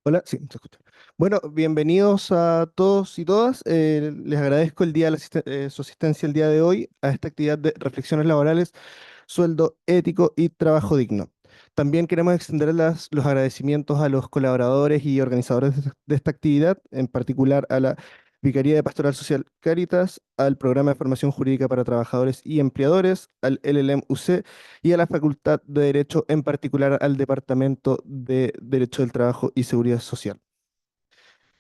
Hola, sí, se escucha. Bueno, bienvenidos a todos y todas. Les agradezco su asistencia el día de hoy a esta actividad de reflexiones laborales, sueldo ético y trabajo digno. También queremos extender los agradecimientos a los colaboradores y organizadores de esta actividad, en particular a la Vicaría de Pastoral Social Cáritas, al Programa de Formación Jurídica para Trabajadores y Empleadores, al LLM-UC y a la Facultad de Derecho, en particular al Departamento de Derecho del Trabajo y Seguridad Social.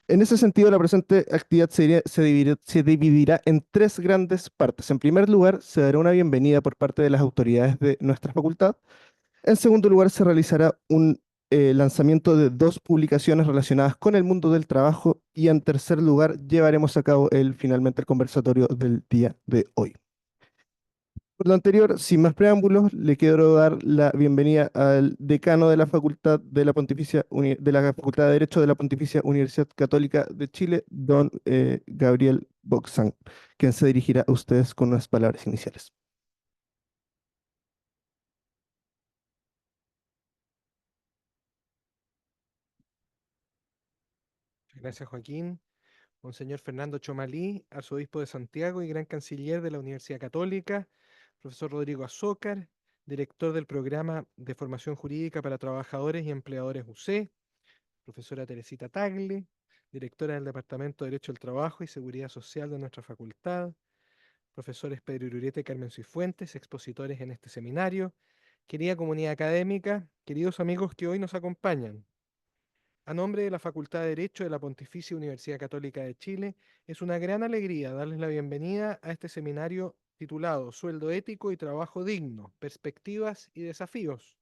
En ese sentido, la presente actividad se dividirá en tres grandes partes. En primer lugar, se dará una bienvenida por parte de las autoridades de nuestra facultad. En segundo lugar, se realizará un lanzamiento de dos publicaciones relacionadas con el mundo del trabajo. Y en tercer lugar, llevaremos a cabo finalmente el conversatorio del día de hoy. Por lo anterior, sin más preámbulos, le quiero dar la bienvenida al decano de la de la Facultad de Derecho de la Pontificia Universidad Católica de Chile, don Gabriel Boxán, quien se dirigirá a ustedes con unas palabras iniciales. Gracias, Joaquín. Monseñor Fernando Chomalí, arzobispo de Santiago y gran canciller de la Universidad Católica. Profesor Rodrigo Azócar, director del programa de formación jurídica para trabajadores y empleadores UC. Profesora Teresita Tagle, directora del Departamento de Derecho del Trabajo y Seguridad Social de nuestra facultad. Profesores Pedro Irureta y Carmen Cifuentes, expositores en este seminario. Querida comunidad académica, queridos amigos que hoy nos acompañan. A nombre de la Facultad de Derecho de la Pontificia Universidad Católica de Chile, es una gran alegría darles la bienvenida a este seminario titulado Sueldo ético y trabajo digno, perspectivas y desafíos,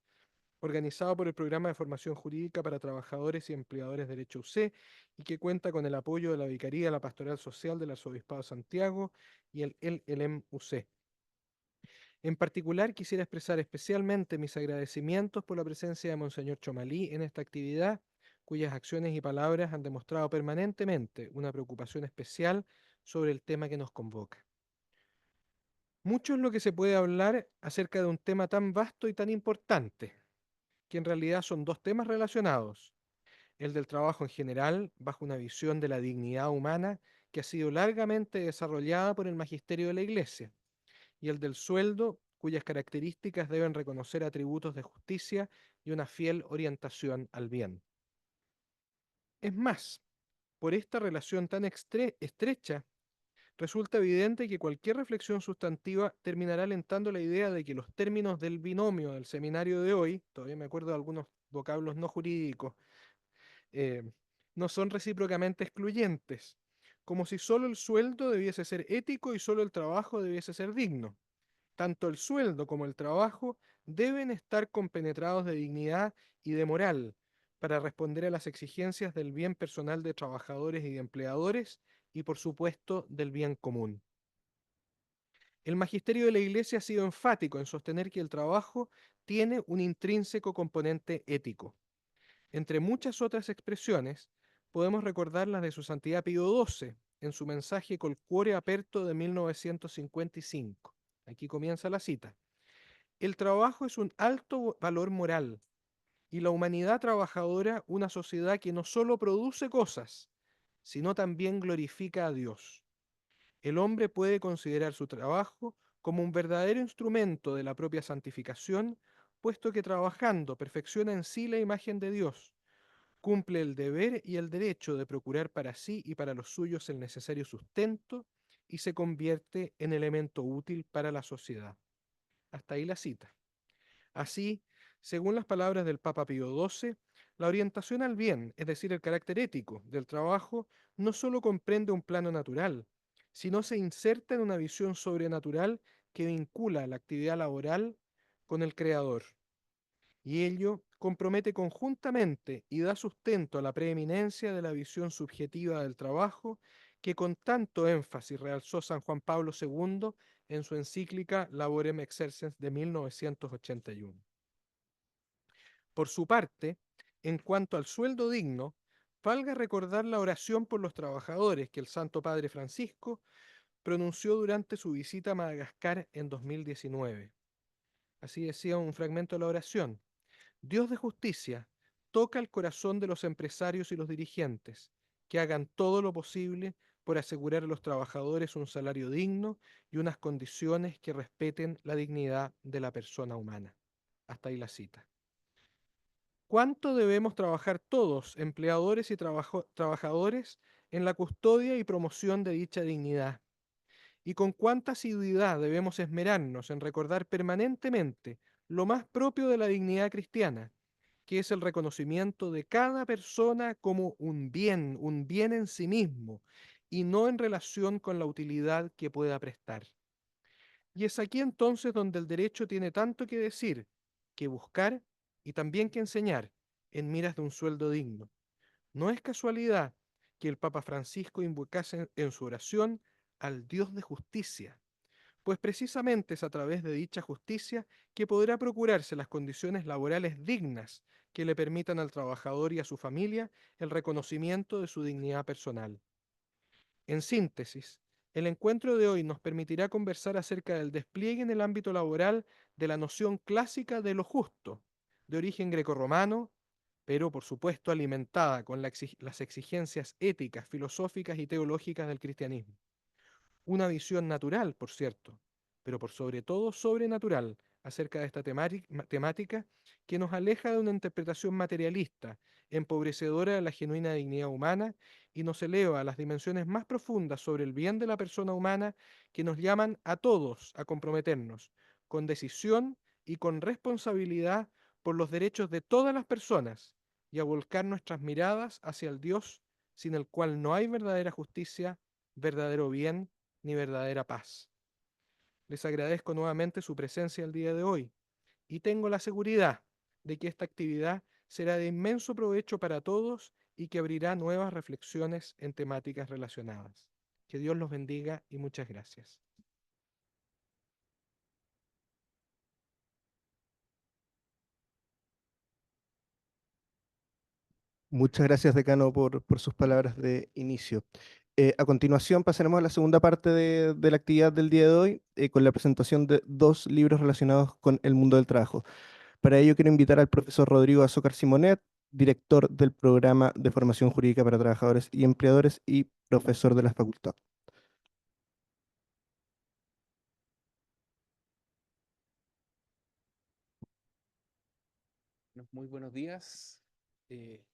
organizado por el Programa de Formación Jurídica para Trabajadores y Empleadores de Derecho UC y que cuenta con el apoyo de la Vicaría de la Pastoral Social del Arzobispado de Santiago y el LLM UC. En particular, quisiera expresar especialmente mis agradecimientos por la presencia de Monseñor Chomalí en esta actividad, cuyas acciones y palabras han demostrado permanentemente una preocupación especial sobre el tema que nos convoca. Mucho es lo que se puede hablar acerca de un tema tan vasto y tan importante, que en realidad son dos temas relacionados: el del trabajo en general, bajo una visión de la dignidad humana que ha sido largamente desarrollada por el magisterio de la Iglesia, y el del sueldo, cuyas características deben reconocer atributos de justicia y una fiel orientación al bien. Es más, por esta relación tan estrecha, resulta evidente que cualquier reflexión sustantiva terminará alentando la idea de que los términos del binomio del seminario de hoy, todavía me acuerdo de algunos vocablos no jurídicos, eh, no son recíprocamente excluyentes, como si solo el sueldo debiese ser ético y solo el trabajo debiese ser digno. Tanto el sueldo como el trabajo deben estar compenetrados de dignidad y de moral para responder a las exigencias del bien personal de trabajadores y de empleadores y, por supuesto, del bien común. El magisterio de la Iglesia ha sido enfático en sostener que el trabajo tiene un intrínseco componente ético. Entre muchas otras expresiones, podemos recordar las de su Santidad Pío XII en su mensaje Col Cuore Aperto de 1955. Aquí comienza la cita. El trabajo es un alto valor moral y la humanidad trabajadora una sociedad que no solo produce cosas, sino también glorifica a Dios. El hombre puede considerar su trabajo como un verdadero instrumento de la propia santificación, puesto que trabajando perfecciona en sí la imagen de Dios, cumple el deber y el derecho de procurar para sí y para los suyos el necesario sustento y se convierte en elemento útil para la sociedad. Hasta ahí la cita. Así, según las palabras del Papa Pío XII, la orientación al bien, es decir, el carácter ético del trabajo, no solo comprende un plano natural, sino se inserta en una visión sobrenatural que vincula la actividad laboral con el Creador, y ello compromete conjuntamente y da sustento a la preeminencia de la visión subjetiva del trabajo que con tanto énfasis realzó San Juan Pablo II en su encíclica Laborem Exercens de 1981. Por su parte, en cuanto al sueldo digno, valga recordar la oración por los trabajadores que el Santo Padre Francisco pronunció durante su visita a Madagascar en 2019. Así decía un fragmento de la oración: Dios de justicia, toca el corazón de los empresarios y los dirigentes, que hagan todo lo posible por asegurar a los trabajadores un salario digno y unas condiciones que respeten la dignidad de la persona humana. Hasta ahí la cita. ¿Cuánto debemos trabajar todos, empleadores y trabajadores, en la custodia y promoción de dicha dignidad? ¿Y con cuánta asiduidad debemos esmerarnos en recordar permanentemente lo más propio de la dignidad cristiana, que es el reconocimiento de cada persona como un bien en sí mismo, y no en relación con la utilidad que pueda prestar? Y es aquí entonces donde el derecho tiene tanto que decir, que buscar y también que enseñar en miras de un sueldo digno. No es casualidad que el Papa Francisco invocase en su oración al Dios de justicia, pues precisamente es a través de dicha justicia que podrá procurarse las condiciones laborales dignas que le permitan al trabajador y a su familia el reconocimiento de su dignidad personal. En síntesis, el encuentro de hoy nos permitirá conversar acerca del despliegue en el ámbito laboral de la noción clásica de lo justo, de origen grecorromano, pero por supuesto alimentada con las exigencias éticas, filosóficas y teológicas del cristianismo. Una visión natural, por cierto, pero por sobre todo sobrenatural acerca de esta temática que nos aleja de una interpretación materialista, empobrecedora de la genuina dignidad humana y nos eleva a las dimensiones más profundas sobre el bien de la persona humana que nos llaman a todos a comprometernos con decisión y con responsabilidad por los derechos de todas las personas y a volcar nuestras miradas hacia el Dios sin el cual no hay verdadera justicia, verdadero bien ni verdadera paz. Les agradezco nuevamente su presencia el día de hoy y tengo la seguridad de que esta actividad será de inmenso provecho para todos y que abrirá nuevas reflexiones en temáticas relacionadas. Que Dios los bendiga y muchas gracias. Muchas gracias, decano, por sus palabras de inicio. A continuación pasaremos a la segunda parte de la actividad del día de hoy, con la presentación de dos libros relacionados con el mundo del trabajo. Para ello quiero invitar al profesor Rodrigo Azócar Simonet, director del programa de formación jurídica para trabajadores y empleadores y profesor de la facultad. Muy buenos días.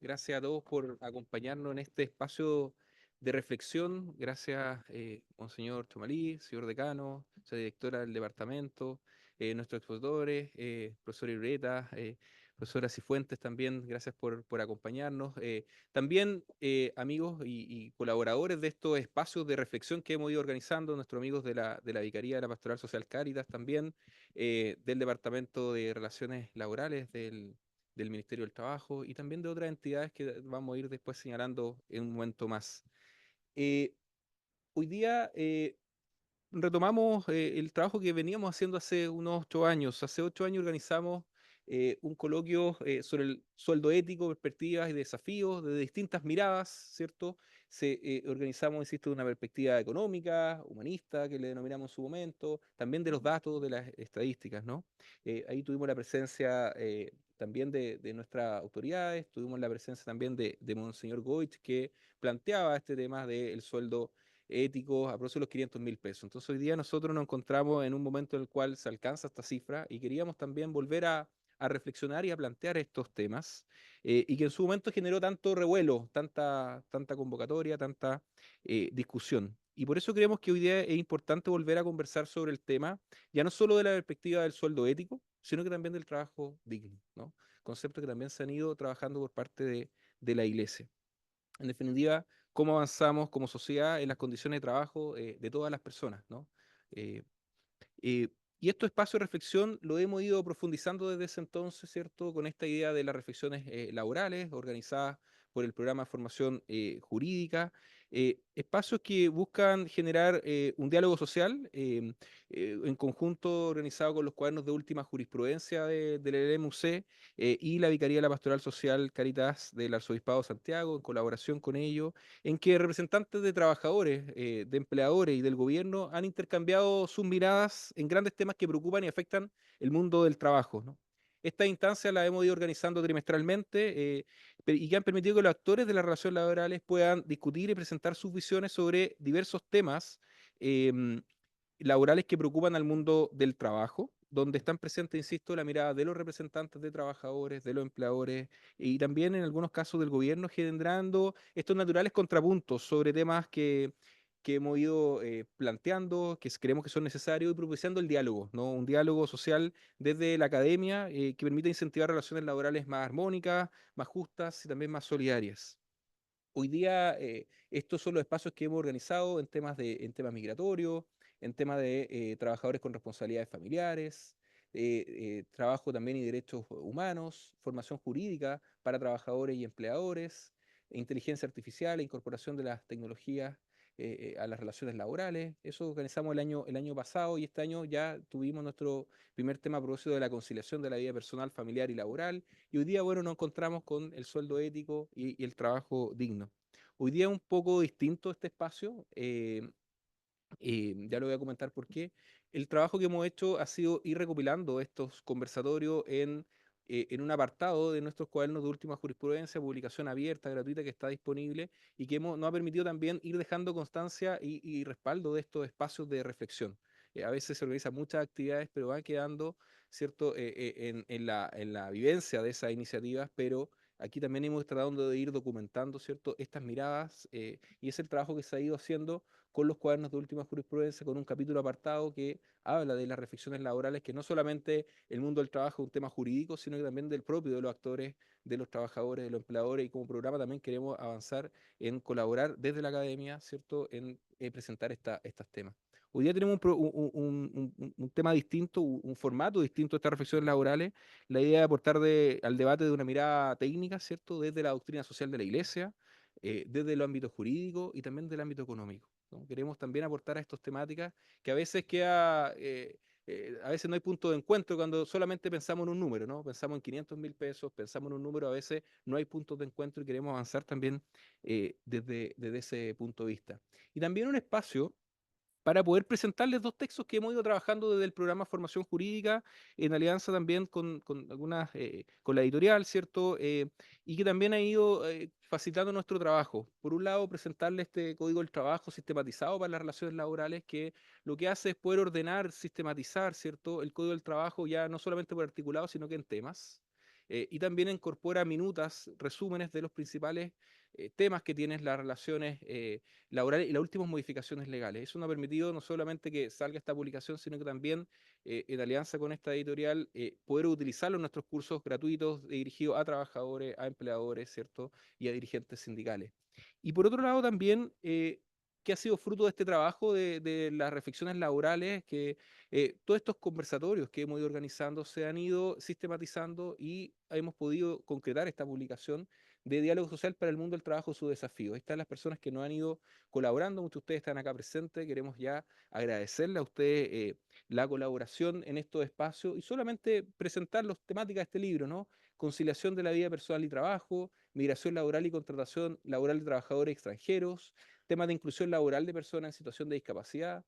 Gracias a todos por acompañarnos en este espacio de reflexión. Gracias, Monseñor Chomalí, señor decano, señora directora del departamento, nuestros expositores, profesor Irureta, profesora Cifuentes también, gracias por acompañarnos. También amigos y colaboradores de estos espacios de reflexión que hemos ido organizando, nuestros amigos de la Vicaría de la Pastoral Social Cáritas también, del Departamento de Relaciones Laborales del Ministerio del Trabajo y también de otras entidades que vamos a ir después señalando en un momento más. Eh, Hoy día retomamos el trabajo que veníamos haciendo hace unos 8 años. Hace 8 años organizamos un coloquio sobre el sueldo ético, perspectivas y desafíos de distintas miradas, ¿cierto? Organizamos, insisto, de una perspectiva económica, humanista, que le denominamos en su momento, también de los datos, de las estadísticas, ¿no? Ahí tuvimos la presencia también de nuestras autoridades, tuvimos la presencia también de Monseñor Goich, que planteaba este tema del sueldo éticos a precios de los 500.000 pesos. Entonces hoy día nosotros nos encontramos en un momento en el cual se alcanza esta cifra y queríamos también volver a reflexionar y a plantear estos temas y que en su momento generó tanto revuelo, tanta convocatoria, tanta discusión. Y por eso creemos que hoy día es importante volver a conversar sobre el tema, ya no solo de la perspectiva del sueldo ético, sino que también del trabajo digno, ¿no? Conceptos que también se han ido trabajando por parte de la Iglesia. En definitiva, cómo avanzamos como sociedad en las condiciones de trabajo de todas las personas, ¿no? Eh, eh, y estos espacios de reflexión lo hemos ido profundizando desde ese entonces, ¿cierto? Con esta idea de las reflexiones laborales organizadas por el programa de formación jurídica, espacios que buscan generar un diálogo social en conjunto organizado con los cuadernos de última jurisprudencia del LMUC y la Vicaría de la Pastoral Social Caritas del Arzobispado de Santiago, en colaboración con ellos, en que representantes de trabajadores, de empleadores y del gobierno han intercambiado sus miradas en grandes temas que preocupan y afectan el mundo del trabajo, ¿no? Estas instancias las hemos ido organizando trimestralmente y que han permitido que los actores de las relaciones laborales puedan discutir y presentar sus visiones sobre diversos temas em, laborales que preocupan al mundo del trabajo, donde están presentes, insisto, la mirada de los representantes de trabajadores, de los empleadores y también en algunos casos del gobierno, generando estos naturales contrapuntos sobre temas que hemos ido planteando, creemos que son necesarios y propiciando el diálogo, ¿no? Un diálogo social desde la academia que permita incentivar relaciones laborales más armónicas, más justas y también más solidarias. Hoy día estos son los espacios que hemos organizado en temas migratorios, en temas de trabajadores con responsabilidades familiares, trabajo también y derechos humanos, formación jurídica para trabajadores y empleadores, inteligencia artificial e incorporación de las tecnologías a las relaciones laborales. Eso organizamos el año pasado y este año ya tuvimos nuestro primer tema a propósito de la conciliación de la vida personal, familiar y laboral. Y hoy día, bueno, nos encontramos con el sueldo ético y el trabajo digno. Hoy día es un poco distinto este espacio, ya lo voy a comentar por qué. El trabajo que hemos hecho ha sido ir recopilando estos conversatorios en un apartado de nuestros cuadernos de última jurisprudencia, publicación abierta, gratuita, que está disponible y que nos ha permitido también ir dejando constancia y respaldo de estos espacios de reflexión. A veces se organizan muchas actividades, pero van quedando, ¿cierto?, en la vivencia de esas iniciativas, pero aquí también hemos tratado de ir documentando, ¿cierto?, estas miradas y es el trabajo que se ha ido haciendo con los cuadernos de última jurisprudencia, con un capítulo apartado que habla de las reflexiones laborales, que no solamente el mundo del trabajo es un tema jurídico, sino que también del propio, de los actores, de los trabajadores, de los empleadores, y como programa también queremos avanzar en colaborar desde la academia, ¿cierto?, en presentar estos temas. Hoy día tenemos un tema distinto, un formato distinto de estas reflexiones laborales, la idea de aportar al debate de una mirada técnica, ¿cierto?, desde la doctrina social de la Iglesia, desde el ámbito jurídico y también del ámbito económico, ¿no? Queremos también aportar a estas temáticas que a veces a veces no hay punto de encuentro cuando solamente pensamos en un número, ¿no? Pensamos en 500.000 pesos, pensamos en un número, a veces no hay puntos de encuentro y queremos avanzar también desde ese punto de vista. Y también un espacio para poder presentarles dos textos que hemos ido trabajando desde el programa Formación Jurídica, en alianza también con algunas, con la editorial, ¿cierto? Y que también ha ido facilitando nuestro trabajo. Por un lado, presentarles este Código del Trabajo sistematizado para las relaciones laborales, que lo que hace es poder ordenar, sistematizar, ¿cierto? El Código del Trabajo ya no solamente por articulado, sino que en temas. Y también incorpora minutas, resúmenes de los principales temas que tienen las relaciones laborales y las últimas modificaciones legales. Eso nos ha permitido no solamente que salga esta publicación, sino que también, en alianza con esta editorial, poder utilizarlo en nuestros cursos gratuitos dirigidos a trabajadores, a empleadores, ¿cierto? Y a dirigentes sindicales. Y por otro lado también, que ha sido fruto de este trabajo de las reflexiones laborales, que todos estos conversatorios que hemos ido organizando se han ido sistematizando y hemos podido concretar esta publicación de diálogo social para el mundo del trabajo, su desafío. Ahí están las personas que nos han ido colaborando, muchos de ustedes están acá presentes, queremos ya agradecerle a ustedes la colaboración en estos espacios y solamente presentar las temáticas de este libro, ¿no? Conciliación de la vida personal y trabajo, migración laboral y contratación laboral de trabajadores extranjeros, temas de inclusión laboral de personas en situación de discapacidad,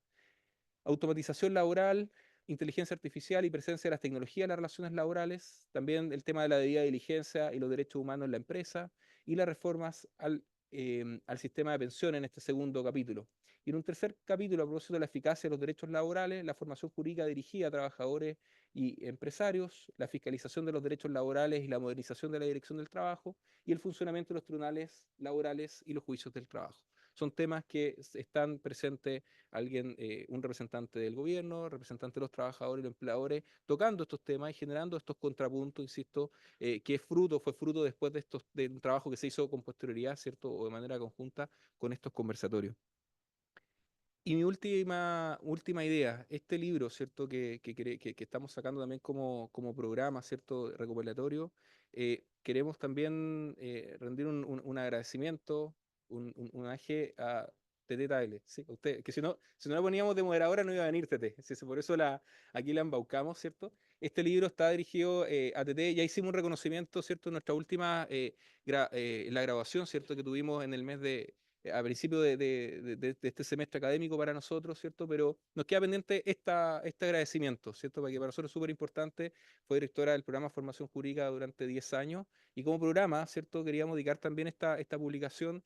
automatización laboral, inteligencia artificial y presencia de las tecnologías en las relaciones laborales, también el tema de la debida diligencia y los derechos humanos en la empresa, y las reformas al sistema de pensiones en este segundo capítulo. Y en un tercer capítulo, a propósito de la eficacia de los derechos laborales, la formación jurídica dirigida a trabajadores y empresarios, la fiscalización de los derechos laborales y la modernización de la dirección del trabajo, y el funcionamiento de los tribunales laborales y los juicios del trabajo. Son temas que están presentes un representante del gobierno, representante de los trabajadores y los empleadores, tocando estos temas y generando estos contrapuntos, insisto, que fue fruto después de un trabajo que se hizo con posterioridad, ¿cierto? O de manera conjunta con estos conversatorios. Y mi última idea, este libro, ¿cierto? Que estamos sacando también como programa, ¿cierto? Recopilatorio, queremos también rendir un agradecimiento, un homenaje a Tete Tagle, ¿sí? A usted, que si no la poníamos de moderadora no iba a venir Tete, ¿sí? Por eso aquí la embaucamos, ¿cierto? Este libro está dirigido a Tete, ya hicimos un reconocimiento, ¿cierto? En nuestra última, la grabación, ¿cierto? Que tuvimos en el mes a principio de este semestre académico para nosotros, ¿cierto? Pero nos queda pendiente este agradecimiento, ¿cierto? Porque para nosotros es súper importante. Fue directora del programa Formación Jurídica durante 10 años y como programa, ¿cierto? Queríamos dedicar también esta publicación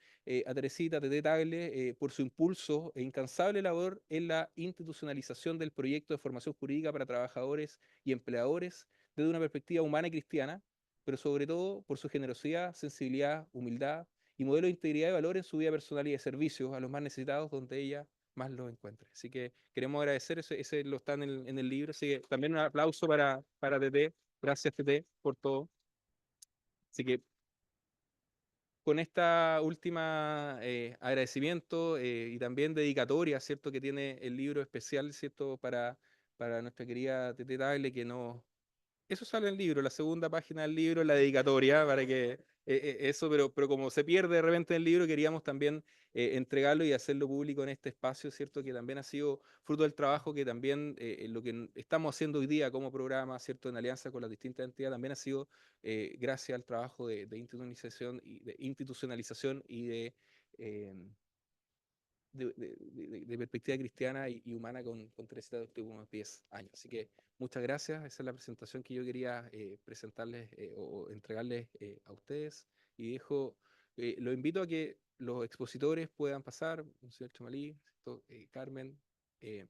a Teresita Tete Tagle por su impulso e incansable labor en la institucionalización del proyecto de formación jurídica para trabajadores y empleadores desde una perspectiva humana y cristiana, pero sobre todo por su generosidad, sensibilidad, humildad y modelo de integridad y valor en su vida personal y de servicios a los más necesitados donde ella más los encuentre. Así que queremos agradecer, ese lo está en el libro, así que también un aplauso para Tete. Gracias, Tete, por todo. Así que con esta última agradecimiento y también dedicatoria, ¿cierto? Que tiene el libro especial, ¿cierto? Para nuestra querida Tete Tagle, que nos eso sale en el libro, la segunda página del libro, la dedicatoria, para que eso, pero como se pierde de repente en el libro, queríamos también entregarlo y hacerlo público en este espacio, ¿cierto? Que también ha sido fruto del trabajo que también lo que estamos haciendo hoy día como programa, ¿cierto? En alianza con las distintas entidades, también ha sido gracias al trabajo de institucionalización y eh, de perspectiva cristiana y humana con Teresita de los últimos 10 años. Así que muchas gracias. Esa es la presentación que yo quería presentarles o entregarles a ustedes. Y los invito a que los expositores puedan pasar, el señor Chamalí, Carmen, eh,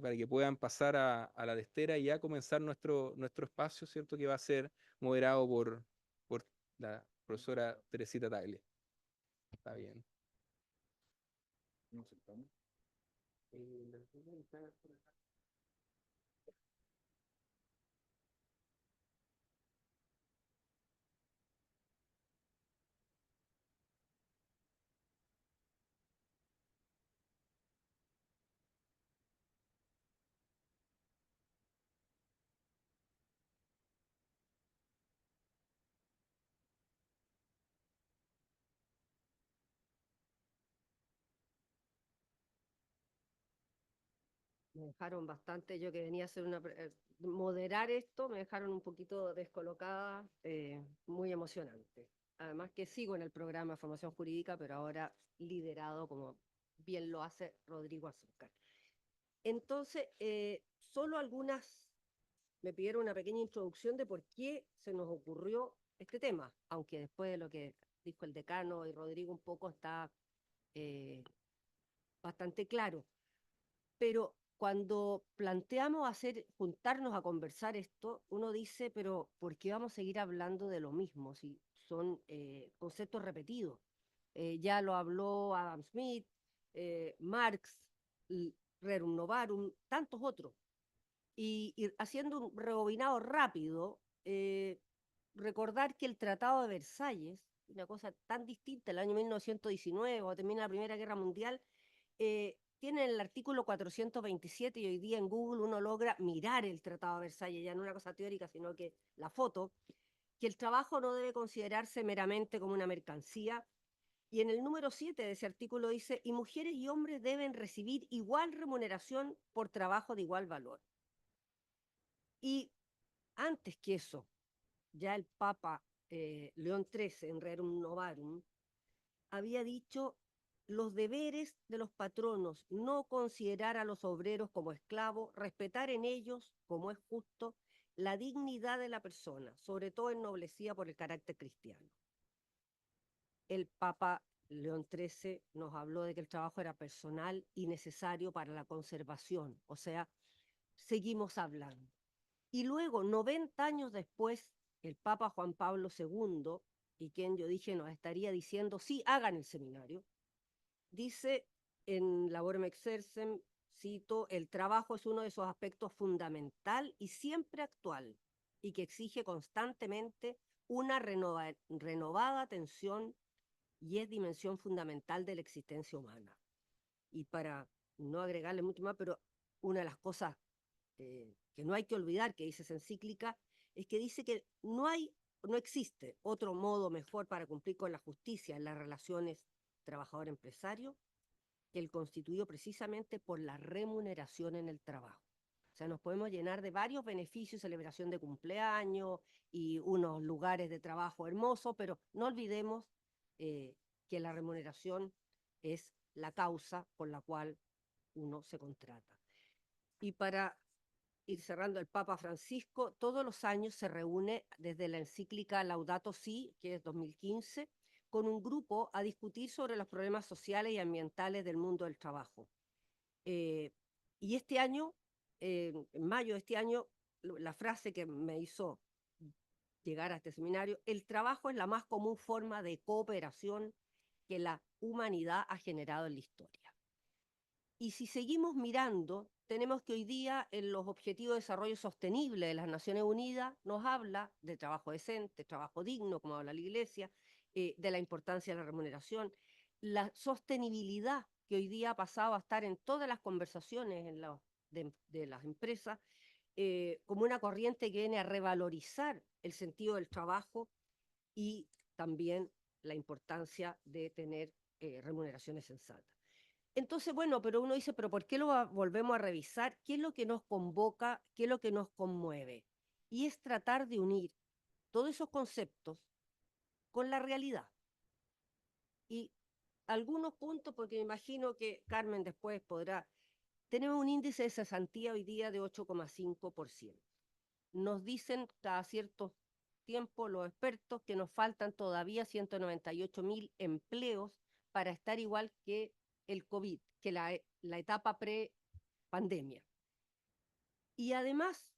para que puedan pasar a la testera y ya comenzar nuestro espacio, ¿cierto? Que va a ser moderado por la profesora Teresita Tagle. Está bien. Me dejaron bastante, yo que venía a hacer moderar esto, me dejaron un poquito descolocada, muy emocionante. Además que sigo en el programa de formación jurídica, pero ahora liderado, como bien lo hace Rodrigo Azúcar. Entonces, solo me pidieron una pequeña introducción de por qué se nos ocurrió este tema, aunque después de lo que dijo el decano y Rodrigo un poco está eh, bastante claro. Pero cuando planteamos juntarnos a conversar esto, uno dice, pero ¿por qué vamos a seguir hablando de lo mismo si son conceptos repetidos? Ya lo habló Adam Smith, Marx, Rerum Novarum, tantos otros. Y haciendo un rebobinado rápido, recordar que el Tratado de Versalles, una cosa tan distinta, el año 1919, cuando termina la Primera Guerra Mundial, tiene el artículo 427 y hoy día en Google uno logra mirar el Tratado de Versalles, ya no una cosa teórica, sino que la foto, que el trabajo no debe considerarse meramente como una mercancía. Y en el número 7 de ese artículo dice, y mujeres y hombres deben recibir igual remuneración por trabajo de igual valor. Y antes que eso, ya el Papa León XIII en Rerum Novarum había dicho los deberes de los patronos, no considerar a los obreros como esclavos, respetar en ellos, como es justo, la dignidad de la persona, sobre todo ennoblecida por el carácter cristiano. El Papa León XIII nos habló de que el trabajo era personal y necesario para la conservación, o sea, seguimos hablando. Y luego, 90 años después, el Papa Juan Pablo II, y quien yo dije nos estaría diciendo, sí, hagan el seminario, dice en Laborem Exercem, cito, el trabajo es uno de esos aspectos fundamental y siempre actual, y que exige constantemente una renovada atención y es dimensión fundamental de la existencia humana. Y para no agregarle mucho más, pero una de las cosas que no hay que olvidar que dice esa encíclica, es que dice que no existe otro modo mejor para cumplir con la justicia en las relaciones trabajador-empresario que el constituido precisamente por la remuneración en el trabajo. O sea, nos podemos llenar de varios beneficios, celebración de cumpleaños y unos lugares de trabajo hermosos, pero no olvidemos que la remuneración es la causa por la cual uno se contrata. Y para ir cerrando, el Papa Francisco todos los años se reúne desde la encíclica Laudato Si, que es 2015, con un grupo a discutir sobre los problemas sociales y ambientales del mundo del trabajo. Y este año, en mayo de este año, la frase que me hizo llegar a este seminario: el trabajo es la más común forma de cooperación que la humanidad ha generado en la historia. Y si seguimos mirando, tenemos que hoy día en los Objetivos de Desarrollo Sostenible de las Naciones Unidas nos habla de trabajo decente, trabajo digno, como habla la Iglesia, de la importancia de la remuneración, la sostenibilidad que hoy día ha pasado a estar en todas las conversaciones de las empresas, como una corriente que viene a revalorizar el sentido del trabajo y también la importancia de tener remuneraciones sensatas. Entonces, bueno, pero uno dice, pero ¿por qué lo volvemos a revisar? ¿Qué es lo que nos convoca? ¿Qué es lo que nos conmueve? Y es tratar de unir todos esos conceptos con la realidad. Y algunos puntos, porque me imagino que Carmen después podrá, tenemos un índice de cesantía hoy día de 8,5%. Nos dicen cada cierto tiempo los expertos que nos faltan todavía 198.000 empleos para estar igual que el COVID, que la etapa pre-pandemia. Y además,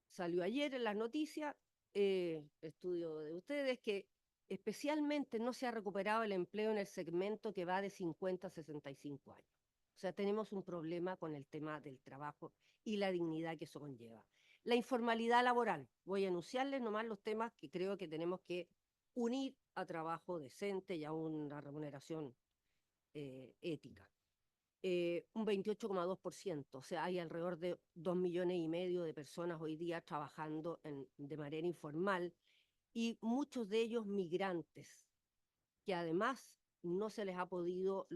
salió ayer en las noticias, estudio de ustedes, que especialmente no se ha recuperado el empleo en el segmento que va de 50 a 65 años. O sea, tenemos un problema con el tema del trabajo y la dignidad que eso conlleva. La informalidad laboral. Voy a anunciarles nomás los temas que creo que tenemos que unir a trabajo decente y a una remuneración ética. Un 28,2%, o sea, hay alrededor de 2,5 millones de personas hoy día trabajando de manera informal, y muchos de ellos migrantes, que además no se les ha podido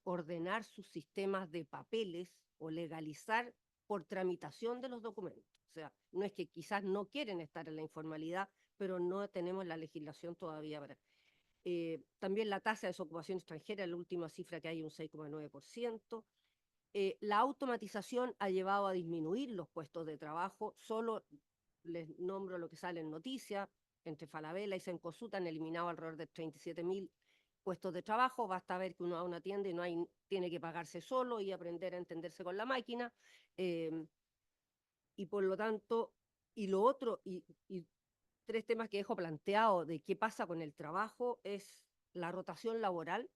ordenar sus sistemas de papeles o legalizar por tramitación de los documentos. O sea, no es que quizás no quieren estar en la informalidad, pero no tenemos la legislación todavía para... También la tasa de desocupación extranjera, la última cifra que hay, un 6,9%. La automatización ha llevado a disminuir los puestos de trabajo. Solo les nombro lo que sale en noticias: entre Falabella y Cencosud han eliminado alrededor de 37.000 puestos de trabajo. Basta ver que uno va a una tienda y no hay, tiene que pagarse solo y aprender a entenderse con la máquina. Y por lo tanto, y lo otro, y tres temas que dejo planteado de qué pasa con el trabajo, es la rotación laboral,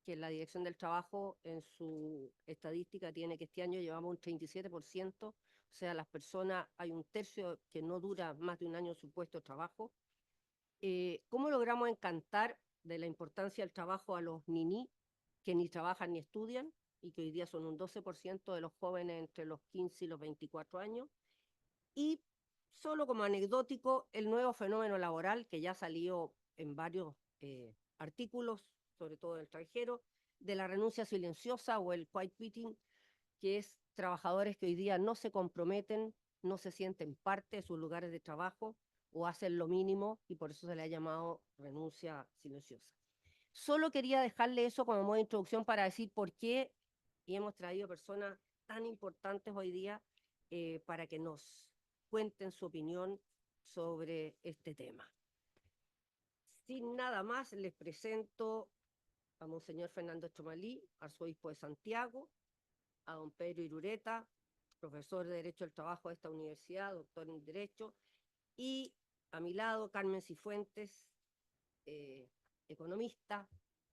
que la Dirección del Trabajo en su estadística tiene que este año llevamos un 37%, o sea, las personas, hay un tercio que no dura más de un año en su puesto de trabajo. ¿Cómo logramos encantar de la importancia del trabajo a los niní, que ni trabajan ni estudian, y que hoy día son un 12% de los jóvenes entre los 15 y los 24 años? Y solo como anecdótico, el nuevo fenómeno laboral, que ya salió en varios artículos, sobre todo en el extranjero, de la renuncia silenciosa o el quiet quitting, que es trabajadores que hoy día no se comprometen, no se sienten parte de sus lugares de trabajo o hacen lo mínimo, y por eso se le ha llamado renuncia silenciosa. Solo quería dejarle eso como modo de introducción para decir por qué, y hemos traído personas tan importantes hoy día para que nos cuenten su opinión sobre este tema. Sin nada más, les presento a Monseñor Fernando Chomalí, arzobispo de Santiago, a don Pedro Irureta, profesor de Derecho del Trabajo de esta universidad, doctor en Derecho, y a mi lado Carmen Cifuentes, economista,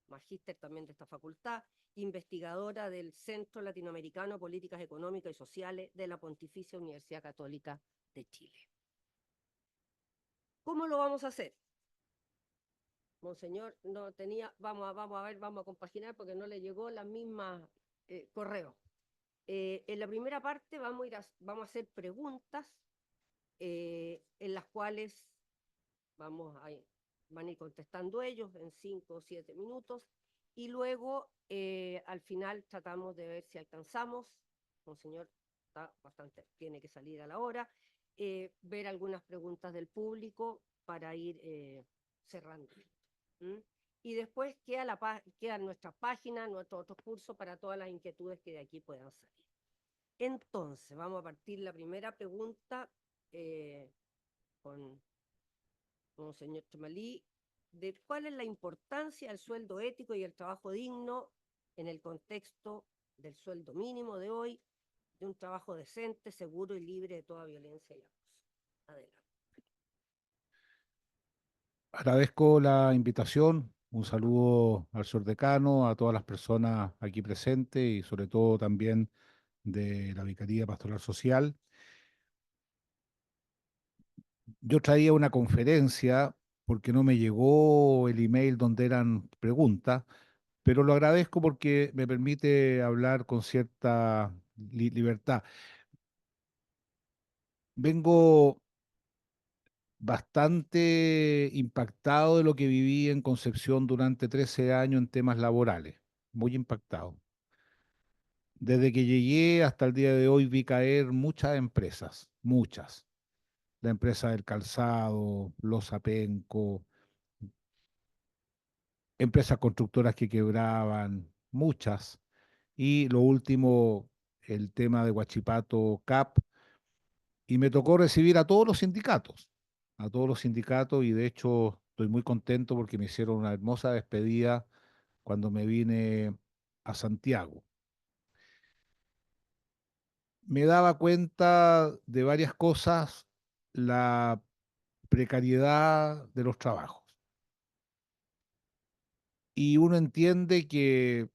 magíster también de esta facultad, investigadora del Centro Latinoamericano de Políticas Económicas y Sociales de la Pontificia Universidad Católica de Chile. ¿Cómo lo vamos a hacer? Monseñor, no tenía, vamos a ver, vamos a compaginar porque no le llegó la misma correo. En la primera parte vamos a hacer preguntas en las cuales van a ir contestando ellos en 5 o 7 minutos, y luego al final tratamos de ver si alcanzamos. Monseñor está bastante, tiene que salir a la hora, ver algunas preguntas del público para ir cerrando. y después queda nuestra página, nuestros otros cursos para todas las inquietudes que de aquí puedan salir. Entonces, vamos a partir la primera pregunta con señor Chomalí, de cuál es la importancia del sueldo ético y el trabajo digno en el contexto del sueldo mínimo de hoy, de un trabajo decente, seguro y libre de toda violencia y abuso. Adelante. Agradezco la invitación, un saludo al señor decano, a todas las personas aquí presentes y sobre todo también de la Vicaría Pastoral Social. Yo traía una conferencia porque no me llegó el email donde eran preguntas, pero lo agradezco porque me permite hablar con cierta libertad. Vengo bastante impactado de lo que viví en Concepción durante 13 años en temas laborales, muy impactado. Desde que llegué hasta el día de hoy vi caer muchas empresas, muchas. La empresa del calzado, los Apenco, empresas constructoras que quebraban, muchas. Y lo último, el tema de Huachipato Cap. Y me tocó recibir a todos los sindicatos, y de hecho estoy muy contento porque me hicieron una hermosa despedida cuando me vine a Santiago. Me daba cuenta de varias cosas, la precariedad de los trabajos. Y uno entiende que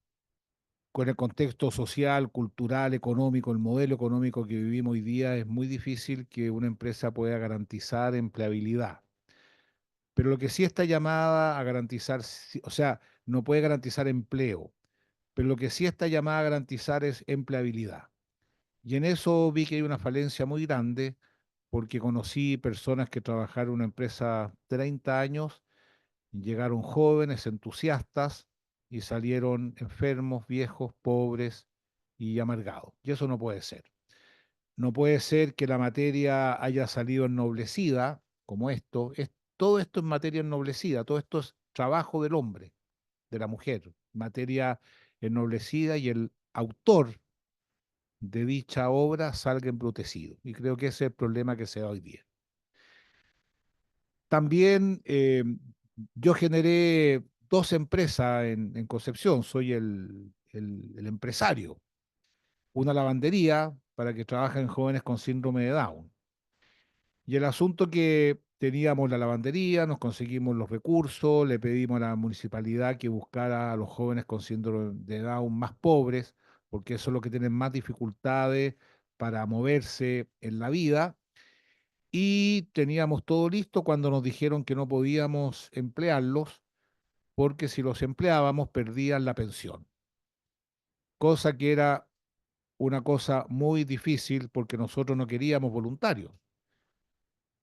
con el contexto social, cultural, económico, el modelo económico que vivimos hoy día, es muy difícil que una empresa pueda garantizar empleabilidad. Pero lo que sí está llamada a garantizar, o sea, no puede garantizar empleo, pero lo que sí está llamada a garantizar es empleabilidad. Y en eso vi que hay una falencia muy grande, porque conocí personas que trabajaron en una empresa 30 años, llegaron jóvenes, entusiastas, y salieron enfermos, viejos, pobres y amargados. Y eso no puede ser. No puede ser que la materia haya salido ennoblecida, como esto. Todo esto es materia ennoblecida, todo esto es trabajo del hombre, de la mujer, materia ennoblecida, y el autor de dicha obra salga embrutecido. Y creo que ese es el problema que se da hoy día. También yo generé dos empresas en Concepción, soy el empresario. Una lavandería para que trabajen jóvenes con síndrome de Down. Y el asunto que teníamos la lavandería, nos conseguimos los recursos, le pedimos a la municipalidad que buscara a los jóvenes con síndrome de Down más pobres, porque eso es lo que tienen más dificultades para moverse en la vida. Y teníamos todo listo cuando nos dijeron que no podíamos emplearlos, porque si los empleábamos perdían la pensión. Cosa que era una cosa muy difícil porque nosotros no queríamos voluntarios,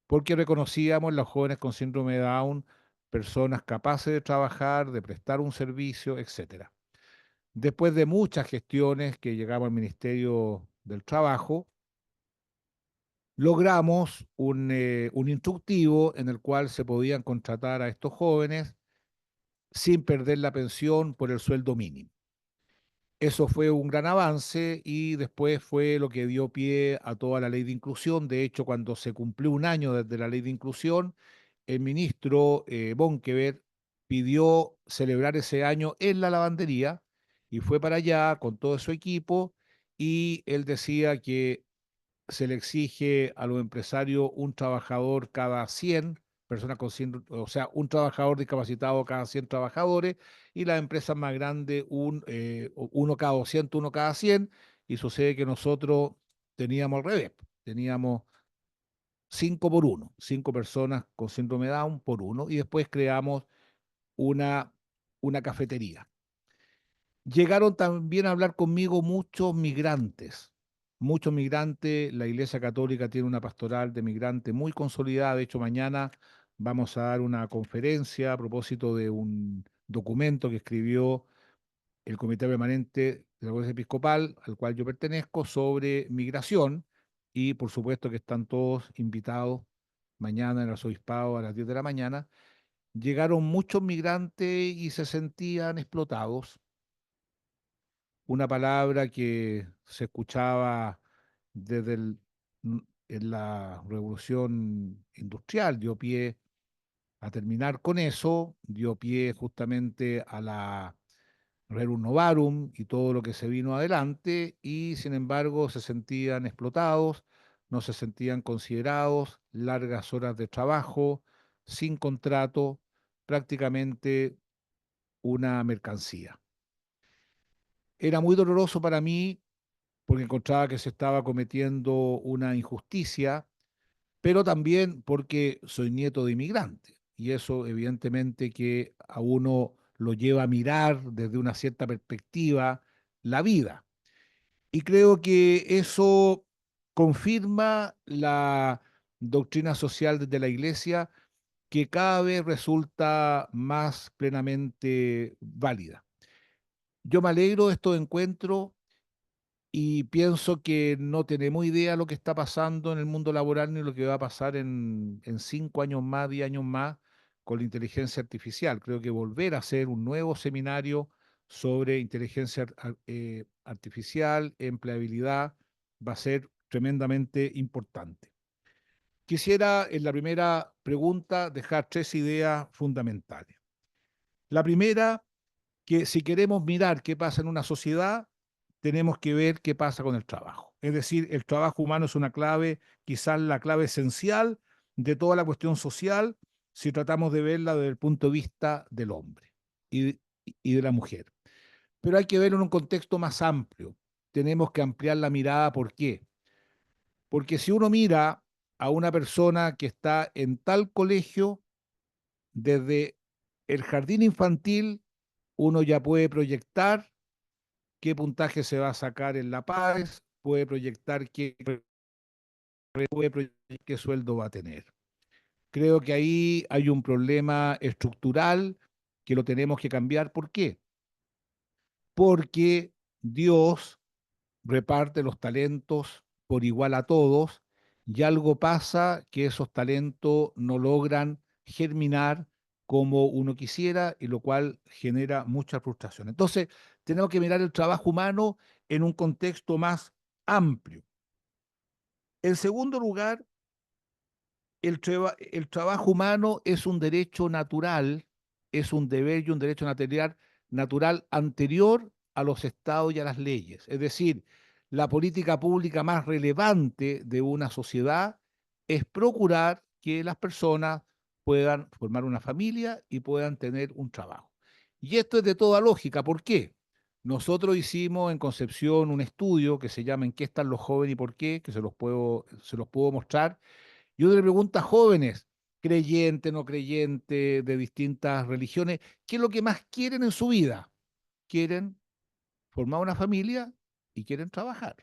porque reconocíamos en los jóvenes con síndrome de Down personas capaces de trabajar, de prestar un servicio, etcétera. Después de muchas gestiones que llegamos al Ministerio del Trabajo, logramos un instructivo en el cual se podían contratar a estos jóvenes sin perder la pensión por el sueldo mínimo. Eso fue un gran avance y después fue lo que dio pie a toda la ley de inclusión. De hecho, cuando se cumplió un año desde la ley de inclusión, el ministro Bonkever pidió celebrar ese año en la lavandería y fue para allá con todo su equipo, y él decía que se le exige a los empresarios un trabajador cada 100 personas con síndrome, o sea, un trabajador discapacitado cada 100 trabajadores, y las empresas más grandes uno cada 200, uno cada 100, y sucede que nosotros teníamos al revés, teníamos 5 por 1, 5 personas con síndrome de Down por uno, y después creamos una, una cafetería. Llegaron también a hablar conmigo muchos migrantes. La Iglesia Católica tiene una pastoral de migrantes muy consolidada. De hecho, mañana vamos a dar una conferencia a propósito de un documento que escribió el Comité Permanente de la Iglesia Episcopal, al cual yo pertenezco, sobre migración. Y por supuesto que están todos invitados mañana en el arzobispado a las 10 de la mañana. llegaron muchos migrantes y se sentían explotados. Una palabra que se escuchaba desde en la revolución industrial, dio pie a terminar con eso, dio pie justamente a la Rerum Novarum y todo lo que se vino adelante, y sin embargo se sentían explotados, no se sentían considerados, largas horas de trabajo, sin contrato, prácticamente una mercancía. Era muy doloroso para mí porque encontraba que se estaba cometiendo una injusticia, pero también porque soy nieto de inmigrante. Y eso evidentemente que a uno lo lleva a mirar desde una cierta perspectiva la vida. Y creo que eso confirma la doctrina social desde la Iglesia, que cada vez resulta más plenamente válida. Yo me alegro de estos encuentros y pienso que no tenemos idea de lo que está pasando en el mundo laboral ni lo que va a pasar en 5 años más, 10 años más con la inteligencia artificial. Creo que volver a hacer un nuevo seminario sobre inteligencia artificial, empleabilidad, va a ser tremendamente importante. Quisiera en la primera pregunta dejar 3 ideas fundamentales. La primera, que si queremos mirar qué pasa en una sociedad, tenemos que ver qué pasa con el trabajo. Es decir, el trabajo humano es una clave, quizás la clave esencial de toda la cuestión social, si tratamos de verla desde el punto de vista del hombre y, y de la mujer. Pero hay que verlo en un contexto más amplio. Tenemos que ampliar la mirada. ¿Por qué? Porque si uno mira a una persona que está en tal colegio, desde el jardín infantil, uno ya puede proyectar qué puntaje se va a sacar en la PAES, puede proyectar qué sueldo va a tener. Creo que ahí hay un problema estructural que lo tenemos que cambiar. ¿Por qué? Porque Dios reparte los talentos por igual a todos y algo pasa que esos talentos no logran germinar como uno quisiera, y lo cual genera mucha frustración. Entonces, tenemos que mirar el trabajo humano en un contexto más amplio. En segundo lugar, el trabajo humano es un derecho natural, es un deber y un derecho natural anterior a los estados y a las leyes. Es decir, la política pública más relevante de una sociedad es procurar que las personas puedan formar una familia y puedan tener un trabajo. Y esto es de toda lógica. ¿Por qué? Nosotros hicimos en Concepción un estudio que se llama ¿En qué están los jóvenes y por qué? Que se los puedo mostrar, y uno le pregunta a jóvenes, creyentes, no creyentes, de distintas religiones, ¿qué es lo que más quieren en su vida? Quieren formar una familia y quieren trabajar.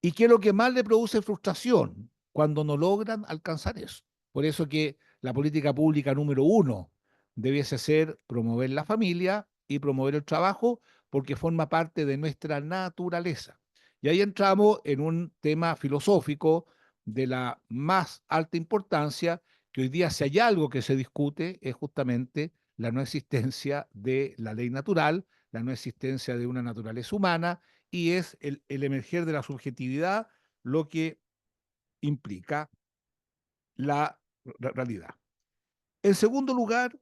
¿Y qué es lo que más le produce frustración cuando no logran alcanzar eso? Por eso que la política pública número uno debiese ser promover la familia y promover el trabajo, porque forma parte de nuestra naturaleza. Y ahí entramos en un tema filosófico de la más alta importancia, que hoy día si hay algo que se discute es justamente la no existencia de la ley natural, la no existencia de una naturaleza humana, y es el emerger de la subjetividad lo que implica la realidad. En segundo lugar,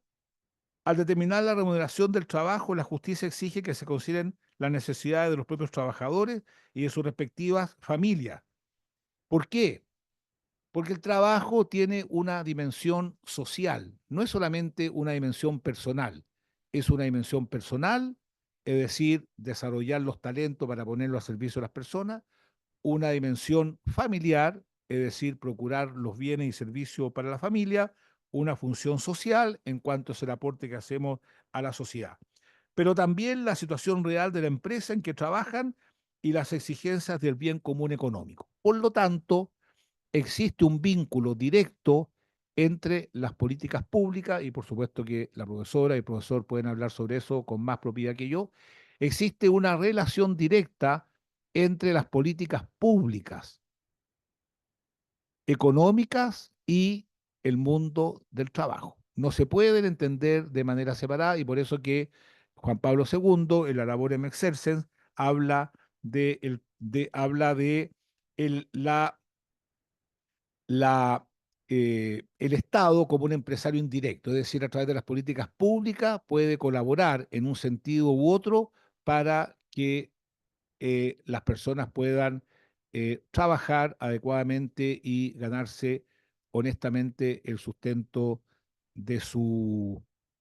al determinar la remuneración del trabajo, la justicia exige que se consideren las necesidades de los propios trabajadores y de sus respectivas familias. ¿Por qué? Porque el trabajo tiene una dimensión social, no es solamente una dimensión personal, es una dimensión personal, es decir, desarrollar los talentos para ponerlos a servicio de las personas, una dimensión familiar, es decir, procurar los bienes y servicios para la familia, una función social en cuanto es el aporte que hacemos a la sociedad, pero también la situación real de la empresa en que trabajan y las exigencias del bien común económico. Por lo tanto, existe un vínculo directo entre las políticas públicas, y por supuesto que la profesora y el profesor pueden hablar sobre eso con más propiedad que yo. Existe una relación directa entre las políticas públicas, económicas y el mundo del trabajo. no se pueden entender de manera separada y por eso que Juan Pablo II, en la Laborem Exercens, habla de la el Estado como un empresario indirecto, es decir, a través de las políticas públicas puede colaborar en un sentido u otro para que las personas puedan trabajar adecuadamente y ganarse honestamente el sustento de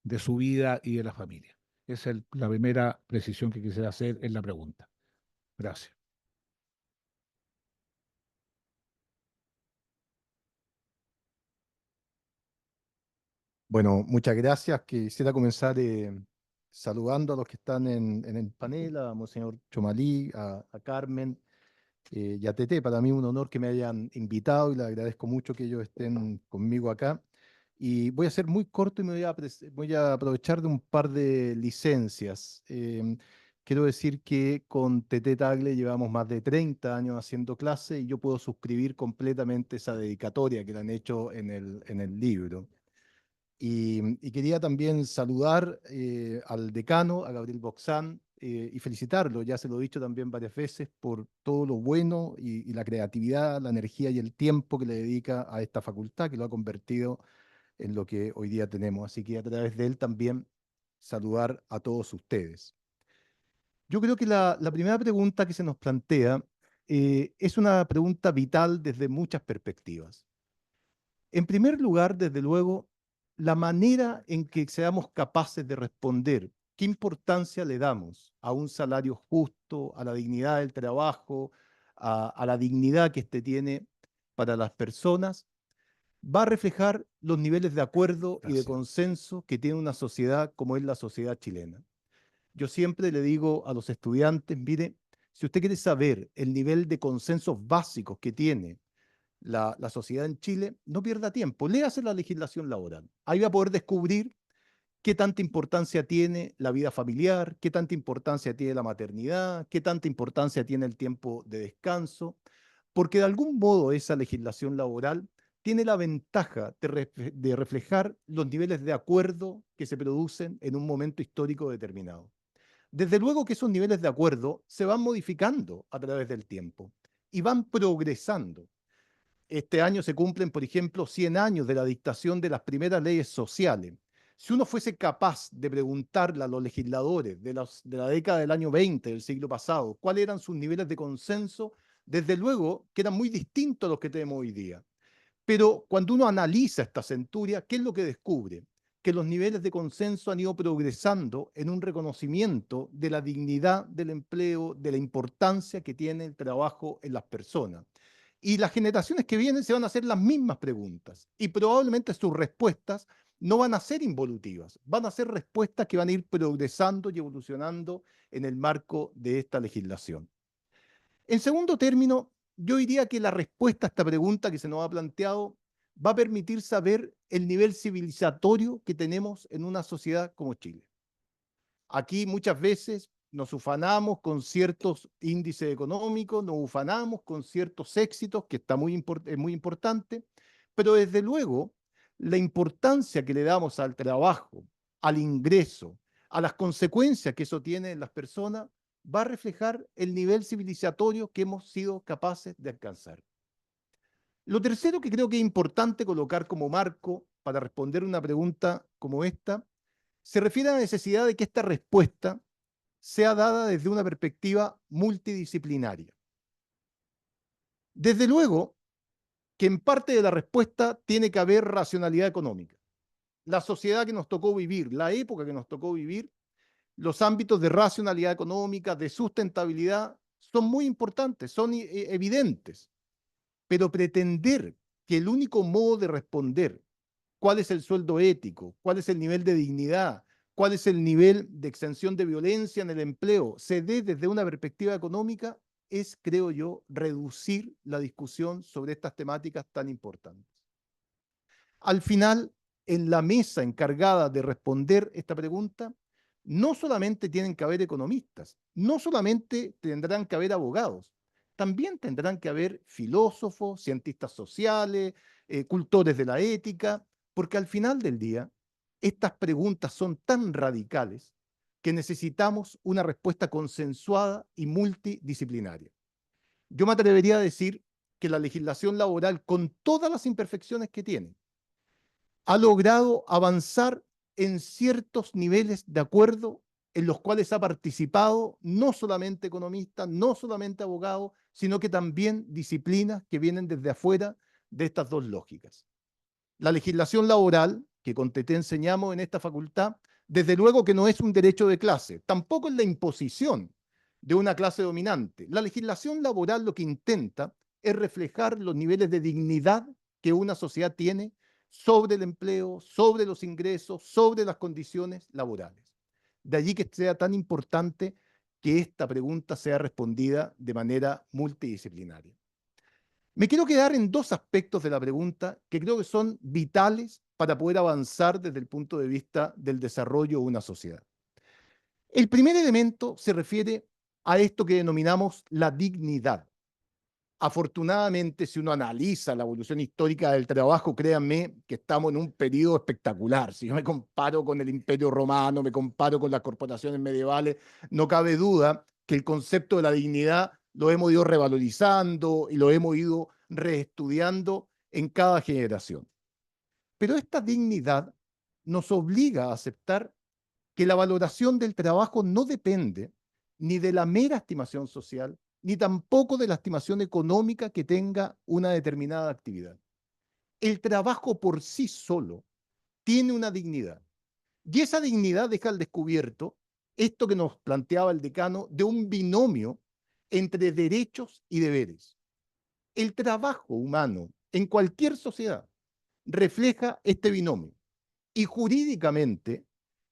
de su vida y de la familia. Esa es la primera precisión que quisiera hacer en la pregunta. Gracias. Bueno, muchas gracias. Quisiera comenzar saludando a los que están en el panel, a Monseñor Chomalí, a Carmen y a Tete. Para mí es un honor que me hayan invitado y les agradezco mucho que ellos estén conmigo acá. Y voy a ser muy corto y voy a aprovechar de un par de licencias. Quiero decir que con Tete Tagle llevamos más de 30 años haciendo clase y yo puedo suscribir completamente esa dedicatoria que le han hecho en el libro. Y quería también saludar al decano, a Gabriel Boxán, y felicitarlo, ya se lo he dicho también varias veces, por todo lo bueno y la creatividad, la energía y el tiempo que le dedica a esta facultad, que lo ha convertido en lo que hoy día tenemos. Así que a través de él también saludar a todos ustedes. Yo creo que la primera pregunta que se nos plantea es una pregunta vital desde muchas perspectivas. En primer lugar, desde luego, la manera en que seamos capaces de responder, qué importancia le damos a un salario justo, a la dignidad del trabajo, a la dignidad que éste tiene para las personas, va a reflejar los niveles de acuerdo y de Gracias. consenso que tiene una sociedad como es la sociedad chilena. Yo siempre le digo a los estudiantes, mire, si usted quiere saber el nivel de consensos básicos que tiene la sociedad en Chile, no pierda tiempo, léase la legislación laboral. Ahí va a poder descubrir qué tanta importancia tiene la vida familiar, qué tanta importancia tiene la maternidad, qué tanta importancia tiene el tiempo de descanso, porque de algún modo esa legislación laboral tiene la ventaja de reflejar los niveles de acuerdo que se producen en un momento histórico determinado. Desde luego que esos niveles de acuerdo se van modificando a través del tiempo y van progresando. Este año se cumplen, por ejemplo, 100 años de la dictación de las primeras leyes sociales. Si uno fuese capaz de preguntarle a los legisladores de la década del año 20 del siglo pasado cuáles eran sus niveles de consenso, desde luego que eran muy distintos a los que tenemos hoy día. Pero cuando uno analiza esta centuria, ¿qué es lo que descubre? Que los niveles de consenso han ido progresando en un reconocimiento de la dignidad del empleo, de la importancia que tiene el trabajo en las personas. Y las generaciones que vienen se van a hacer las mismas preguntas y probablemente sus respuestas no van a ser involutivas, van a ser respuestas que van a ir progresando y evolucionando en el marco de esta legislación. En segundo término, yo diría que la respuesta a esta pregunta que se nos ha planteado va a permitir saber el nivel civilizatorio que tenemos en una sociedad como Chile. Aquí muchas veces nos ufanamos con ciertos índices económicos, nos ufanamos con ciertos éxitos, que está es muy importante, pero desde luego la importancia que le damos al trabajo, al ingreso, a las consecuencias que eso tiene en las personas, va a reflejar el nivel civilizatorio que hemos sido capaces de alcanzar. Lo tercero que creo que es importante colocar como marco para responder una pregunta como esta, se refiere a la necesidad de que esta respuesta sea dada desde una perspectiva multidisciplinaria. Desde luego que en parte de la respuesta tiene que haber racionalidad económica. La sociedad que nos tocó vivir, la época que nos tocó vivir, los ámbitos de racionalidad económica, de sustentabilidad, son muy importantes, son evidentes. Pero pretender que el único modo de responder cuál es el sueldo ético, cuál es el nivel de dignidad, cuál es el nivel de extensión de violencia en el empleo, se dé desde una perspectiva económica, es, creo yo, reducir la discusión sobre estas temáticas tan importantes. Al final, en la mesa encargada de responder esta pregunta, no solamente tienen que haber economistas, no solamente tendrán que haber abogados, también tendrán que haber filósofos, cientistas sociales, cultores de la ética, porque al final del día estas preguntas son tan radicales que necesitamos una respuesta consensuada y multidisciplinaria. Yo me atrevería a decir que la legislación laboral, con todas las imperfecciones que tiene, ha logrado avanzar en ciertos niveles de acuerdo en los cuales ha participado no solamente economistas, no solamente abogados, sino que también disciplinas que vienen desde afuera de estas dos lógicas. La legislación laboral, que con TT enseñamos en esta facultad, desde luego que no es un derecho de clase, tampoco es la imposición de una clase dominante. La legislación laboral lo que intenta es reflejar los niveles de dignidad que una sociedad tiene sobre el empleo, sobre los ingresos, sobre las condiciones laborales. De allí que sea tan importante que esta pregunta sea respondida de manera multidisciplinaria. Me quiero quedar en dos aspectos de la pregunta que creo que son vitales para poder avanzar desde el punto de vista del desarrollo de una sociedad. El primer elemento se refiere a esto que denominamos la dignidad. Afortunadamente, si uno analiza la evolución histórica del trabajo, créanme que estamos en un periodo espectacular. Si yo me comparo con el Imperio Romano, me comparo con las corporaciones medievales, no cabe duda que el concepto de la dignidad lo hemos ido revalorizando y lo hemos ido reestudiando en cada generación. Pero esta dignidad nos obliga a aceptar que la valoración del trabajo no depende ni de la mera estimación social, ni tampoco de la estimación económica que tenga una determinada actividad. El trabajo por sí solo tiene una dignidad, y esa dignidad deja al descubierto esto que nos planteaba el decano de un binomio entre derechos y deberes. El trabajo humano en cualquier sociedad refleja este binomio, y jurídicamente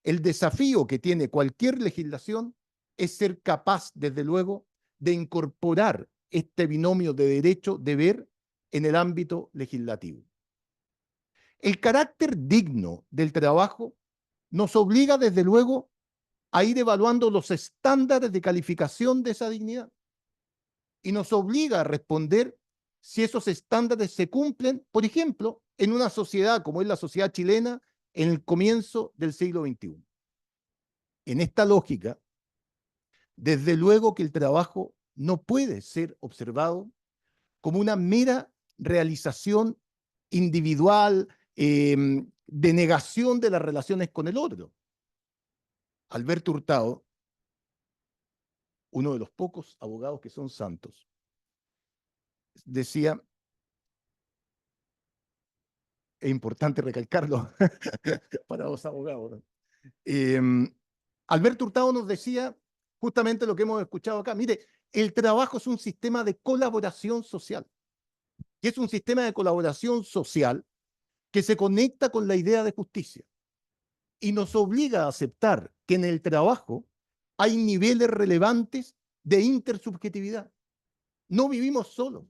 el desafío que tiene cualquier legislación es ser capaz, desde luego, de incorporar este binomio de derecho-deber en el ámbito legislativo. El carácter digno del trabajo nos obliga, desde luego, a ir evaluando los estándares de calificación de esa dignidad y nos obliga a responder si esos estándares se cumplen, por ejemplo, en una sociedad como es la sociedad chilena en el comienzo del siglo XXI. En esta lógica, desde luego que el trabajo no puede ser observado como una mera realización individual, de negación de las relaciones con el otro. Alberto Hurtado, uno de los pocos abogados que son santos, decía, es importante recalcarlo para los abogados, ¿no? Alberto Hurtado nos decía justamente lo que hemos escuchado acá. Mire, el trabajo es un sistema de colaboración social. Y es un sistema de colaboración social que se conecta con la idea de justicia. Y nos obliga a aceptar que en el trabajo hay niveles relevantes de intersubjetividad. No vivimos solos,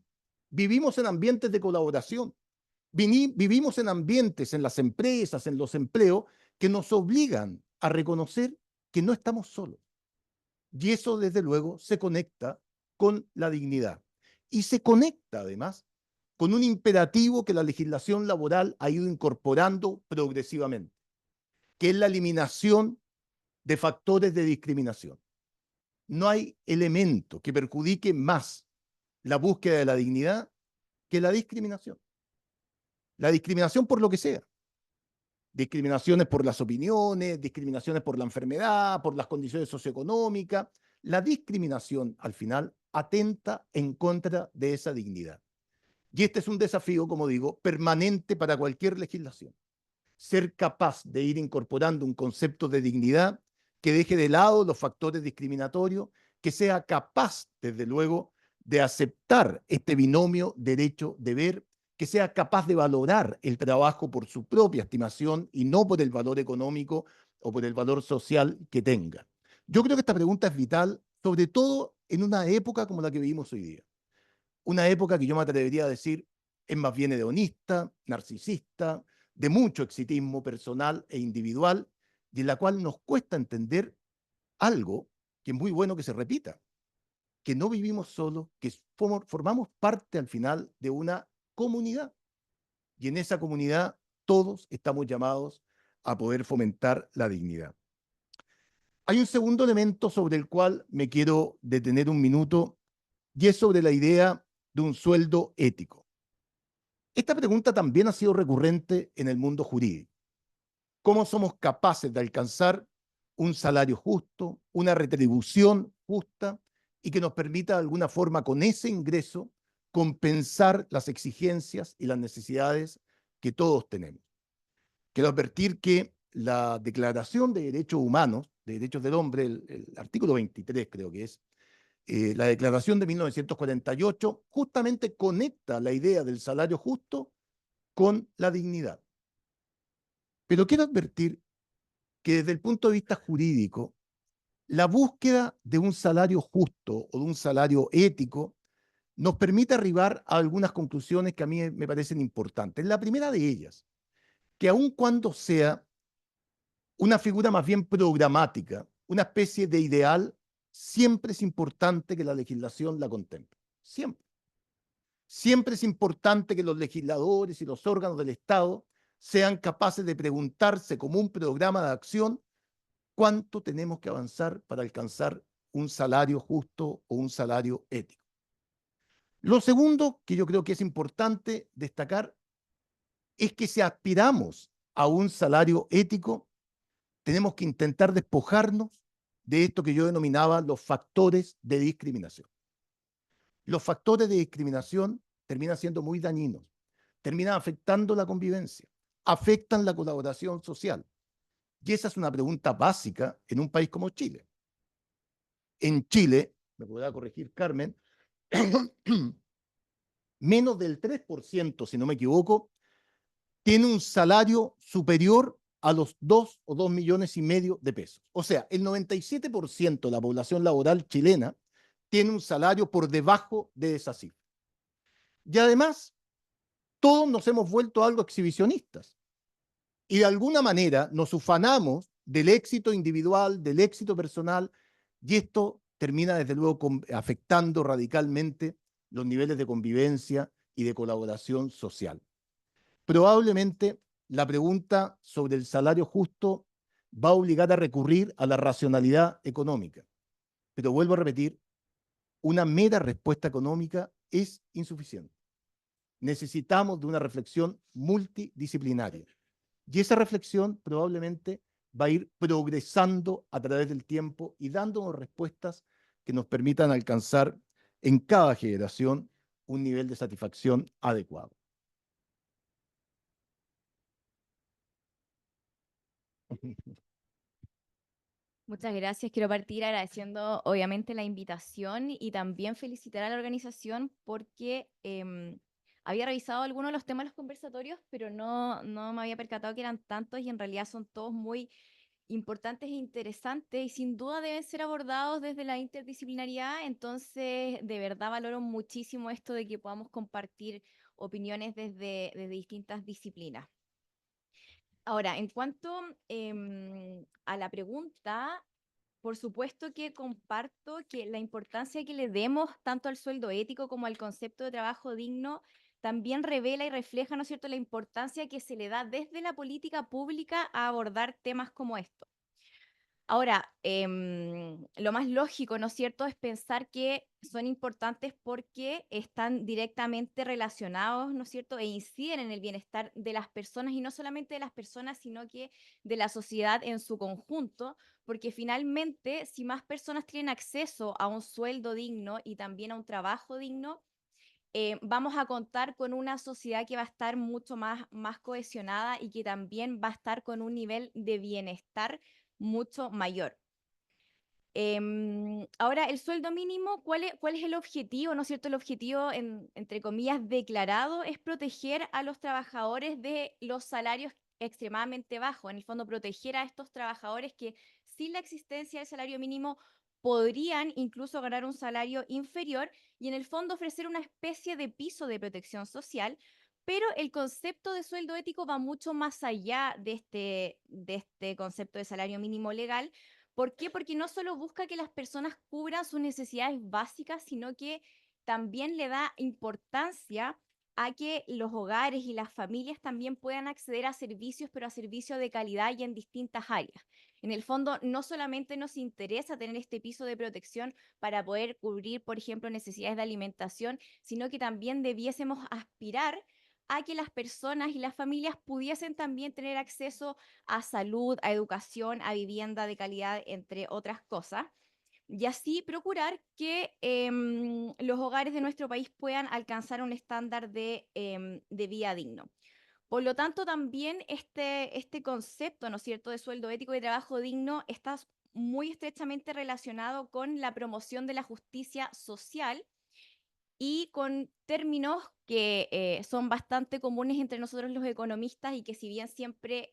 vivimos en ambientes de colaboración. Vivimos en ambientes, en las empresas, en los empleos, que nos obligan a reconocer que no estamos solos. Y eso, desde luego, se conecta con la dignidad. Y se conecta, además, con un imperativo que la legislación laboral ha ido incorporando progresivamente, que es la eliminación de factores de discriminación. No hay elemento que perjudique más la búsqueda de la dignidad que la discriminación. La discriminación por lo que sea. Discriminaciones por las opiniones, discriminaciones por la enfermedad, por las condiciones socioeconómicas. La discriminación, al final, atenta en contra de esa dignidad. Y este es un desafío, como digo, permanente para cualquier legislación. Ser capaz de ir incorporando un concepto de dignidad que deje de lado los factores discriminatorios, que sea capaz, desde luego, de aceptar este binomio derecho-deber, que sea capaz de valorar el trabajo por su propia estimación y no por el valor económico o por el valor social que tenga. Yo creo que esta pregunta es vital, sobre todo en una época como la que vivimos hoy día. Una época que yo me atrevería a decir es más bien hedonista, narcisista, de mucho exitismo personal e individual, y en la cual nos cuesta entender algo que es muy bueno que se repita, que no vivimos solos, que formamos parte al final de una comunidad. Y en esa comunidad todos estamos llamados a poder fomentar la dignidad. Hay un segundo elemento sobre el cual me quiero detener un minuto y es sobre la idea de un sueldo ético. Esta pregunta también ha sido recurrente en el mundo jurídico. ¿Cómo somos capaces de alcanzar un salario justo, una retribución justa y que nos permita de alguna forma con ese ingreso compensar las exigencias y las necesidades que todos tenemos? Quiero advertir que la Declaración de Derechos Humanos, de Derechos del Hombre, el artículo 23 creo que es, la Declaración de 1948, justamente conecta la idea del salario justo con la dignidad. Pero quiero advertir que desde el punto de vista jurídico, la búsqueda de un salario justo o de un salario ético nos permite arribar a algunas conclusiones que a mí me parecen importantes. La primera de ellas, que aun cuando sea una figura más bien programática, una especie de ideal, siempre es importante que la legislación la contemple. Siempre. Siempre es importante que los legisladores y los órganos del Estado sean capaces de preguntarse como un programa de acción cuánto tenemos que avanzar para alcanzar un salario justo o un salario ético. Lo segundo que yo creo que es importante destacar es que si aspiramos a un salario ético, tenemos que intentar despojarnos de esto que yo denominaba los factores de discriminación. Los factores de discriminación terminan siendo muy dañinos, terminan afectando la convivencia, afectan la colaboración social. Y esa es una pregunta básica en un país como Chile. En Chile, me podrá corregir Carmen, menos del 3%, si no me equivoco, tiene un salario superior a los 2 o 2 millones y medio de pesos. O sea, el 97% de la población laboral chilena tiene un salario por debajo de esa cifra. Y además, todos nos hemos vuelto algo exhibicionistas. Y de alguna manera nos ufanamos del éxito individual, del éxito personal, y esto termina desde luego afectando radicalmente los niveles de convivencia y de colaboración social. Probablemente la pregunta sobre el salario justo va a obligar a recurrir a la racionalidad económica. Pero vuelvo a repetir, una mera respuesta económica es insuficiente. Necesitamos de una reflexión multidisciplinaria. Y esa reflexión probablemente va a ir progresando a través del tiempo y dándonos respuestas que nos permitan alcanzar en cada generación un nivel de satisfacción adecuado. Muchas gracias. Quiero partir agradeciendo obviamente la invitación y también felicitar a la organización porque había revisado algunos de los temas de los conversatorios, pero no me había percatado que eran tantos y en realidad son todos muy importantes e interesantes y sin duda deben ser abordados desde la interdisciplinariedad. Entonces, de verdad valoro muchísimo esto de que podamos compartir opiniones desde distintas disciplinas. Ahora, en cuanto a la pregunta, por supuesto que comparto que la importancia que le demos tanto al sueldo ético como al concepto de trabajo digno también revela y refleja, ¿no es cierto?, la importancia que se le da desde la política pública a abordar temas como estos. Ahora, lo más lógico, ¿no es cierto?, es pensar que son importantes porque están directamente relacionados, ¿no es cierto?, e inciden en el bienestar de las personas, y no solamente de las personas, sino que de la sociedad en su conjunto, porque finalmente, si más personas tienen acceso a un sueldo digno y también a un trabajo digno, vamos a contar con una sociedad que va a estar mucho más cohesionada y que también va a estar con un nivel de bienestar mucho mayor. Ahora, el sueldo mínimo, ¿cuál es el objetivo? ¿No es cierto? El objetivo, entre comillas, declarado, es proteger a los trabajadores de los salarios extremadamente bajos. En el fondo, proteger a estos trabajadores que sin la existencia del salario mínimo podrían incluso ganar un salario inferior y en el fondo ofrecer una especie de piso de protección social. Pero el concepto de sueldo ético va mucho más allá de este concepto de salario mínimo legal. ¿Por qué? Porque no solo busca que las personas cubran sus necesidades básicas, sino que también le da importancia a que los hogares y las familias también puedan acceder a servicios, pero a servicios de calidad y en distintas áreas. En el fondo, no solamente nos interesa tener este piso de protección para poder cubrir, por ejemplo, necesidades de alimentación, sino que también debiésemos aspirar a que las personas y las familias pudiesen también tener acceso a salud, a educación, a vivienda de calidad, entre otras cosas, y así procurar que los hogares de nuestro país puedan alcanzar un estándar de vida digno. Por lo tanto, también este concepto, ¿no es cierto?, de sueldo ético y trabajo digno está muy estrechamente relacionado con la promoción de la justicia social y con términos que son bastante comunes entre nosotros los economistas y que si bien siempre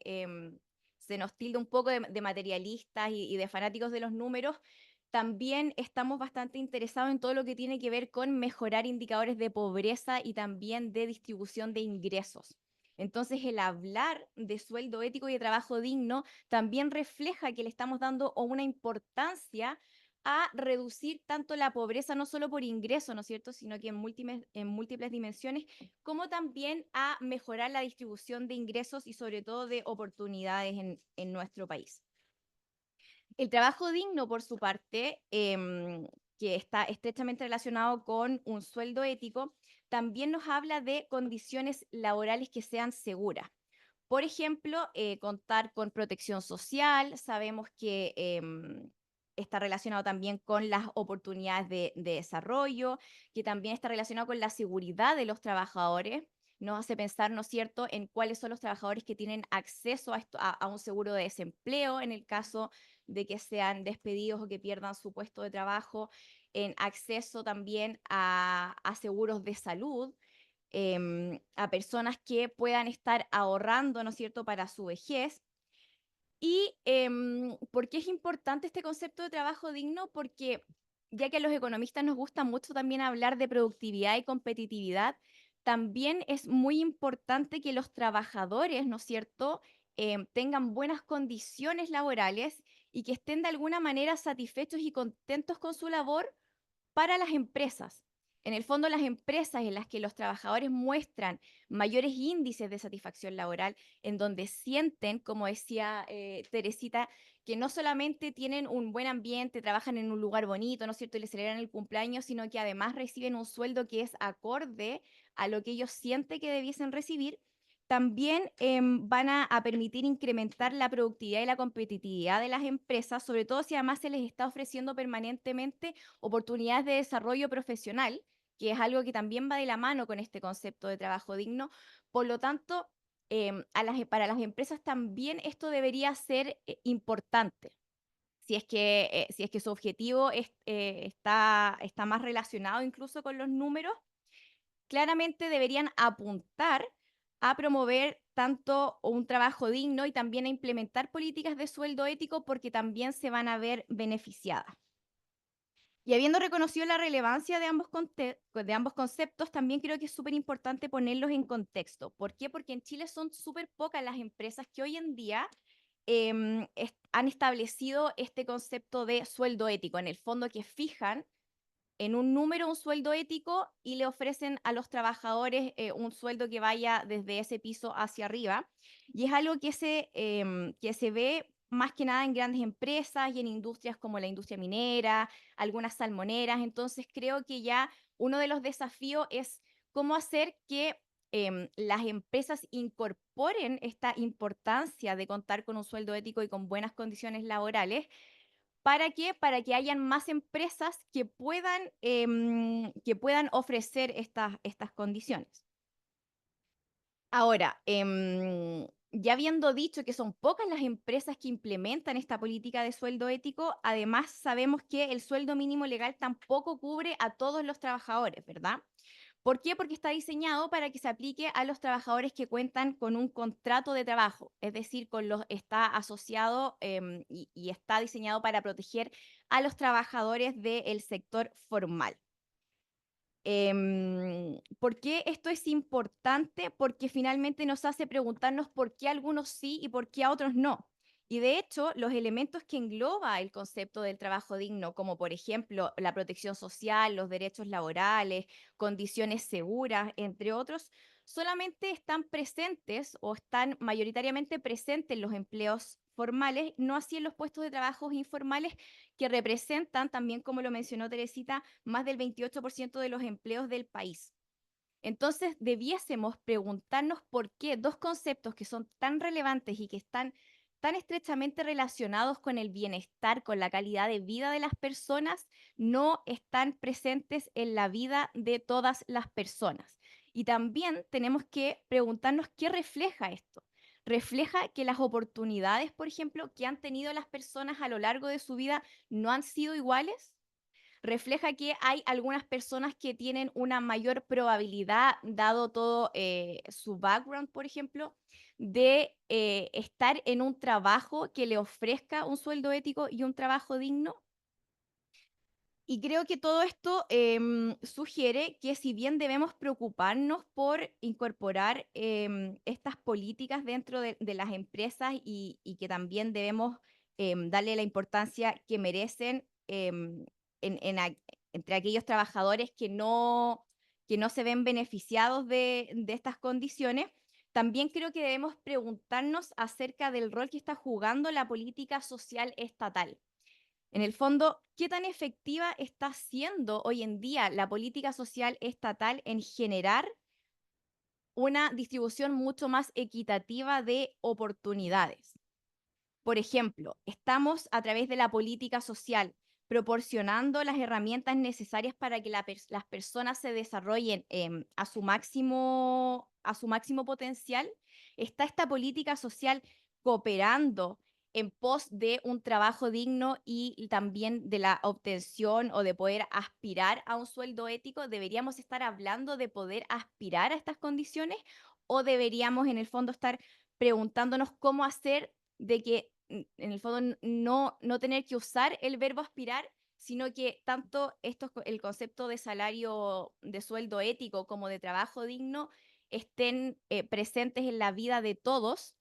se nos tilda un poco de materialistas y de fanáticos de los números, también estamos bastante interesados en todo lo que tiene que ver con mejorar indicadores de pobreza y también de distribución de ingresos. Entonces, el hablar de sueldo ético y de trabajo digno también refleja que le estamos dando una importancia a reducir tanto la pobreza, no solo por ingreso, ¿no es cierto?, sino que en múltiples dimensiones, como también a mejorar la distribución de ingresos y sobre todo de oportunidades en nuestro país. El trabajo digno, por su parte, que está estrechamente relacionado con un sueldo ético, también nos habla de condiciones laborales que sean seguras. Por ejemplo, contar con protección social, sabemos que está relacionado también con las oportunidades de desarrollo, que también está relacionado con la seguridad de los trabajadores. Nos hace pensar, ¿no es cierto?, en cuáles son los trabajadores que tienen acceso a un seguro de desempleo en el caso de que sean despedidos o que pierdan su puesto de trabajo, en acceso también a seguros de salud, a personas que puedan estar ahorrando, ¿no es cierto?, para su vejez. ¿Y por qué es importante este concepto de trabajo digno? Porque ya que a los economistas nos gusta mucho también hablar de productividad y competitividad, también es muy importante que los trabajadores, ¿no es cierto?, tengan buenas condiciones laborales y que estén de alguna manera satisfechos y contentos con su labor para las empresas. En el fondo, las empresas en las que los trabajadores muestran mayores índices de satisfacción laboral, en donde sienten, como decía Teresita, que no solamente tienen un buen ambiente, trabajan en un lugar bonito, ¿no es cierto?, y les celebran el cumpleaños, sino que además reciben un sueldo que es acorde a lo que ellos sienten que debiesen recibir, también van a permitir incrementar la productividad y la competitividad de las empresas, sobre todo si además se les está ofreciendo permanentemente oportunidades de desarrollo profesional, que es algo que también va de la mano con este concepto de trabajo digno. Por lo tanto, para las empresas también esto debería ser importante. Si es que su objetivo está más relacionado incluso con los números, claramente deberían apuntar a promover tanto un trabajo digno y también a implementar políticas de sueldo ético porque también se van a ver beneficiadas. Y habiendo reconocido la relevancia de ambos conceptos, también creo que es súper importante ponerlos en contexto. ¿Por qué? Porque en Chile son súper pocas las empresas que hoy en día han establecido este concepto de sueldo ético, en el fondo que fijan en un número un sueldo ético y le ofrecen a los trabajadores un sueldo que vaya desde ese piso hacia arriba. Y es algo que se ve más que nada en grandes empresas y en industrias como la industria minera, algunas salmoneras. Entonces creo que ya uno de los desafíos es cómo hacer que las empresas incorporen esta importancia de contar con un sueldo ético y con buenas condiciones laborales. ¿Para qué? Para que hayan más empresas que puedan ofrecer estas condiciones. Ahora, ya habiendo dicho que son pocas las empresas que implementan esta política de sueldo ético, además sabemos que el sueldo mínimo legal tampoco cubre a todos los trabajadores, ¿verdad? ¿Por qué? Porque está diseñado para que se aplique a los trabajadores que cuentan con un contrato de trabajo, es decir, está asociado y está diseñado para proteger a los trabajadores del sector formal. ¿Por qué esto es importante? Porque finalmente nos hace preguntarnos por qué a algunos sí y por qué a otros no. Y de hecho, los elementos que engloba el concepto del trabajo digno, como por ejemplo la protección social, los derechos laborales, condiciones seguras, entre otros, solamente están presentes o están mayoritariamente presentes en los empleos formales, no así en los puestos de trabajo informales, que representan también, como lo mencionó Teresita, más del 28% de los empleos del país. Entonces, debiésemos preguntarnos por qué dos conceptos que son tan relevantes y que están tan estrechamente relacionados con el bienestar, con la calidad de vida de las personas, no están presentes en la vida de todas las personas. Y también tenemos que preguntarnos qué refleja esto. ¿Refleja que las oportunidades, por ejemplo, que han tenido las personas a lo largo de su vida no han sido iguales? ¿Refleja que hay algunas personas que tienen una mayor probabilidad, dado todo su background, por ejemplo, de estar en un trabajo que le ofrezca un sueldo ético y un trabajo digno? Y creo que todo esto sugiere que si bien debemos preocuparnos por incorporar estas políticas dentro de las empresas y que también debemos darle la importancia que merecen entre aquellos trabajadores que no se ven beneficiados de estas condiciones, también creo que debemos preguntarnos acerca del rol que está jugando la política social estatal. En el fondo, ¿qué tan efectiva está siendo hoy en día la política social estatal en generar una distribución mucho más equitativa de oportunidades? Por ejemplo, estamos a través de la política social proporcionando las herramientas necesarias para que las personas se desarrollen a su máximo potencial. ¿Está esta política social cooperando en pos de un trabajo digno y también de la obtención o de poder aspirar a un sueldo ético? ¿Deberíamos estar hablando de poder aspirar a estas condiciones o deberíamos en el fondo estar preguntándonos cómo hacer de que en el fondo no tener que usar el verbo aspirar, sino que tanto el concepto de salario, de sueldo ético como de trabajo digno estén presentes en la vida de todos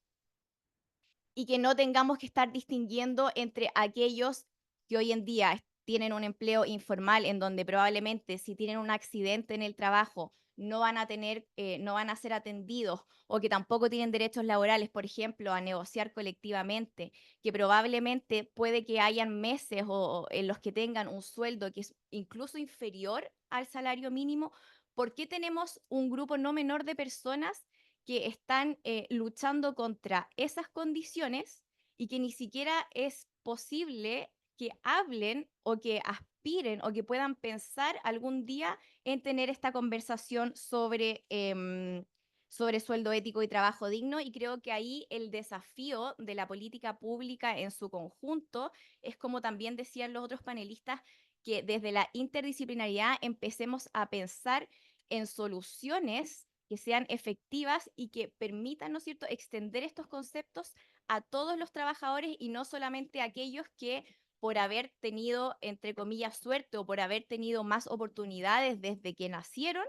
y que no tengamos que estar distinguiendo entre aquellos que hoy en día tienen un empleo informal en donde probablemente si tienen un accidente en el trabajo no van a tener, no van a ser atendidos o que tampoco tienen derechos laborales, por ejemplo, a negociar colectivamente, que probablemente puede que hayan meses o en los que tengan un sueldo que es incluso inferior al salario mínimo. ¿Por qué tenemos un grupo no menor de personas que están luchando contra esas condiciones y que ni siquiera es posible que hablen o que aspiren o que puedan pensar algún día en tener esta conversación sobre sueldo ético y trabajo digno? Y creo que ahí el desafío de la política pública en su conjunto es, como también decían los otros panelistas, que desde la interdisciplinariedad empecemos a pensar en soluciones que sean efectivas y que permitan, ¿no es cierto?, extender estos conceptos a todos los trabajadores y no solamente a aquellos que por haber tenido, entre comillas, suerte o por haber tenido más oportunidades desde que nacieron,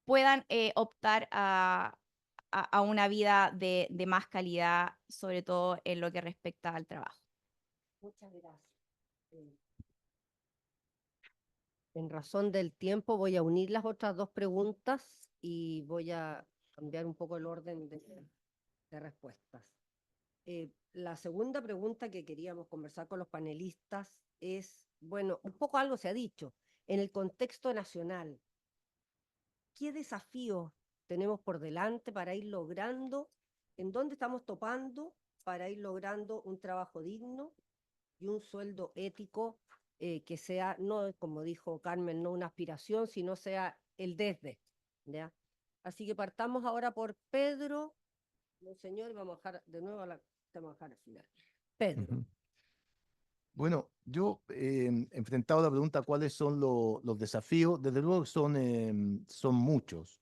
puedan optar a una vida de más calidad, sobre todo en lo que respecta al trabajo. Muchas gracias. En razón del tiempo voy a unir las otras dos preguntas y voy a cambiar un poco el orden de respuestas. La segunda pregunta que queríamos conversar con los panelistas es, bueno, un poco algo se ha dicho, en el contexto nacional, ¿qué desafíos tenemos por delante para ir logrando, en dónde estamos topando para ir logrando un trabajo digno y un sueldo ético que sea, no como dijo Carmen, no una aspiración, sino sea el desde, ¿ya? Así que partamos ahora por Pedro, Monseñor, y vamos a dejar de nuevo vamos a dejar al final. Pedro. Bueno, yo enfrentado a la pregunta cuáles son los desafíos, desde luego que son muchos.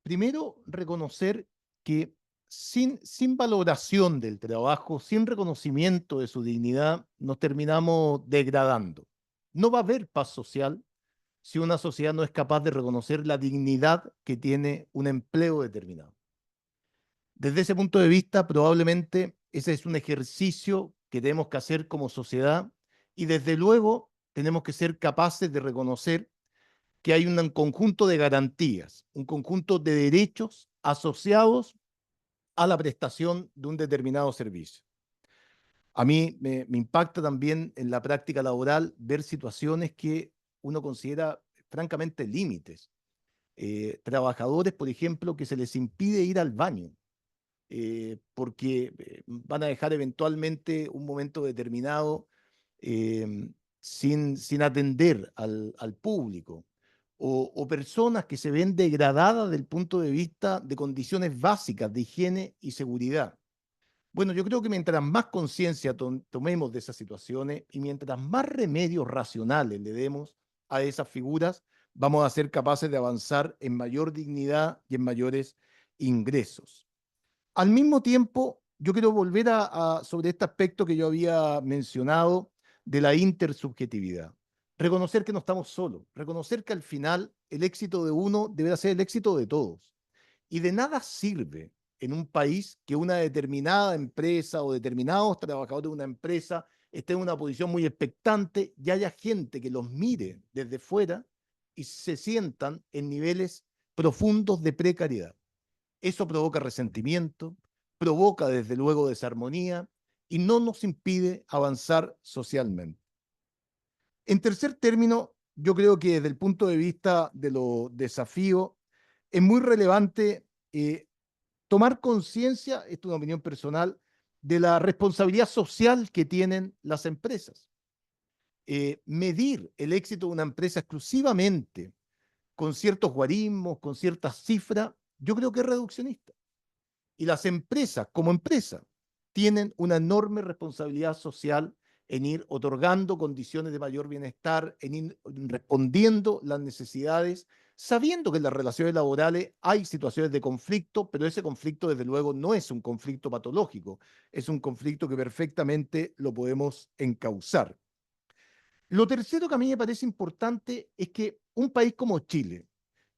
Primero, reconocer que sin valoración del trabajo, sin reconocimiento de su dignidad, nos terminamos degradando. No va a haber paz social si una sociedad no es capaz de reconocer la dignidad que tiene un empleo determinado. Desde ese punto de vista, probablemente ese es un ejercicio que tenemos que hacer como sociedad y desde luego tenemos que ser capaces de reconocer que hay un conjunto de garantías, un conjunto de derechos asociados a la prestación de un determinado servicio. A mí me impacta también en la práctica laboral ver situaciones que uno considera francamente límites. Trabajadores, por ejemplo, que se les impide ir al baño porque van a dejar eventualmente un momento determinado sin atender al público. O personas que se ven degradadas desde el punto de vista de condiciones básicas de higiene y seguridad. Bueno, yo creo que mientras más conciencia tomemos de esas situaciones y mientras más remedios racionales le demos a esas figuras, vamos a ser capaces de avanzar en mayor dignidad y en mayores ingresos. Al mismo tiempo, yo quiero volver sobre este aspecto que yo había mencionado de la intersubjetividad. Reconocer que no estamos solos, reconocer que al final el éxito de uno debe ser el éxito de todos. Y de nada sirve en un país que una determinada empresa o determinados trabajadores de una empresa estén en una posición muy expectante y haya gente que los mire desde fuera y se sientan en niveles profundos de precariedad. Eso provoca resentimiento, provoca desde luego desarmonía y no nos impide avanzar socialmente. En tercer término, yo creo que desde el punto de vista de los desafíos, es muy relevante tomar conciencia, esto es una opinión personal, de la responsabilidad social que tienen las empresas. Medir el éxito de una empresa exclusivamente con ciertos guarismos, con ciertas cifras, yo creo que es reduccionista. Y las empresas, como empresas, tienen una enorme responsabilidad social en ir otorgando condiciones de mayor bienestar, en ir respondiendo las necesidades, sabiendo que en las relaciones laborales hay situaciones de conflicto, pero ese conflicto desde luego no es un conflicto patológico, es un conflicto que perfectamente lo podemos encauzar. Lo tercero que a mí me parece importante es que un país como Chile,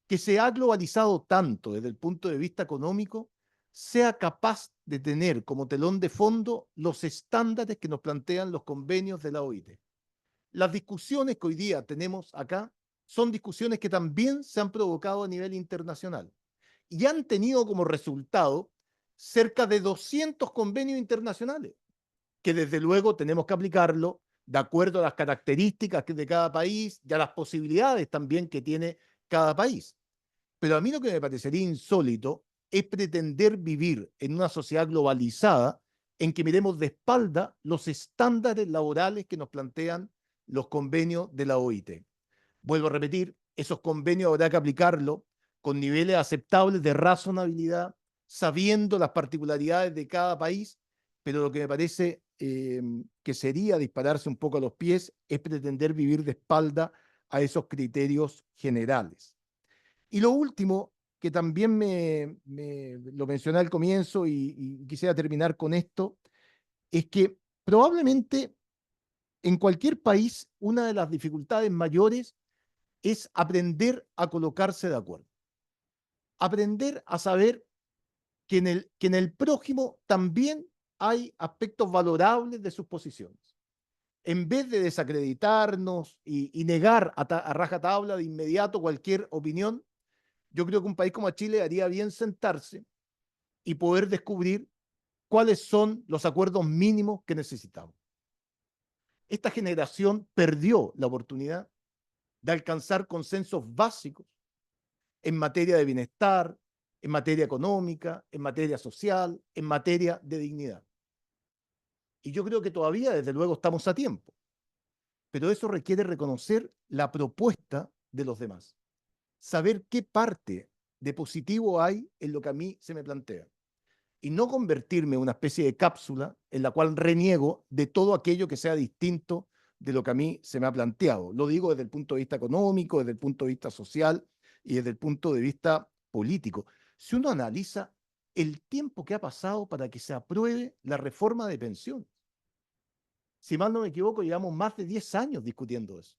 que se ha globalizado tanto desde el punto de vista económico, sea capaz de tener como telón de fondo los estándares que nos plantean los convenios de la OIT. Las discusiones que hoy día tenemos acá son discusiones que también se han provocado a nivel internacional y han tenido como resultado cerca de 200 convenios internacionales, que desde luego tenemos que aplicarlo de acuerdo a las características de cada país y a las posibilidades también que tiene cada país. Pero a mí lo que me parecería insólito es pretender vivir en una sociedad globalizada en que miremos de espalda los estándares laborales que nos plantean los convenios de la OIT. Vuelvo a repetir, esos convenios habrá que aplicarlos con niveles aceptables de razonabilidad, sabiendo las particularidades de cada país, pero lo que me parece que sería dispararse un poco a los pies es pretender vivir de espalda a esos criterios generales. Y lo último, que también lo mencioné al comienzo y quisiera terminar con esto, es que probablemente en cualquier país una de las dificultades mayores es aprender a colocarse de acuerdo. Aprender a saber que en el prójimo también hay aspectos valorables de sus posiciones. En vez de desacreditarnos y negar a rajatabla de inmediato cualquier opinión, yo creo que un país como Chile haría bien sentarse y poder descubrir cuáles son los acuerdos mínimos que necesitamos. Esta generación perdió la oportunidad de alcanzar consensos básicos en materia de bienestar, en materia económica, en materia social, en materia de dignidad. Y yo creo que todavía, desde luego, estamos a tiempo. Pero eso requiere reconocer la propuesta de los demás. Saber qué parte de positivo hay en lo que a mí se me plantea. Y no convertirme en una especie de cápsula en la cual reniego de todo aquello que sea distinto de lo que a mí se me ha planteado. Lo digo desde el punto de vista económico, desde el punto de vista social y desde el punto de vista político. Si uno analiza el tiempo que ha pasado para que se apruebe la reforma de pensiones, si mal no me equivoco, llevamos más de 10 años discutiendo eso.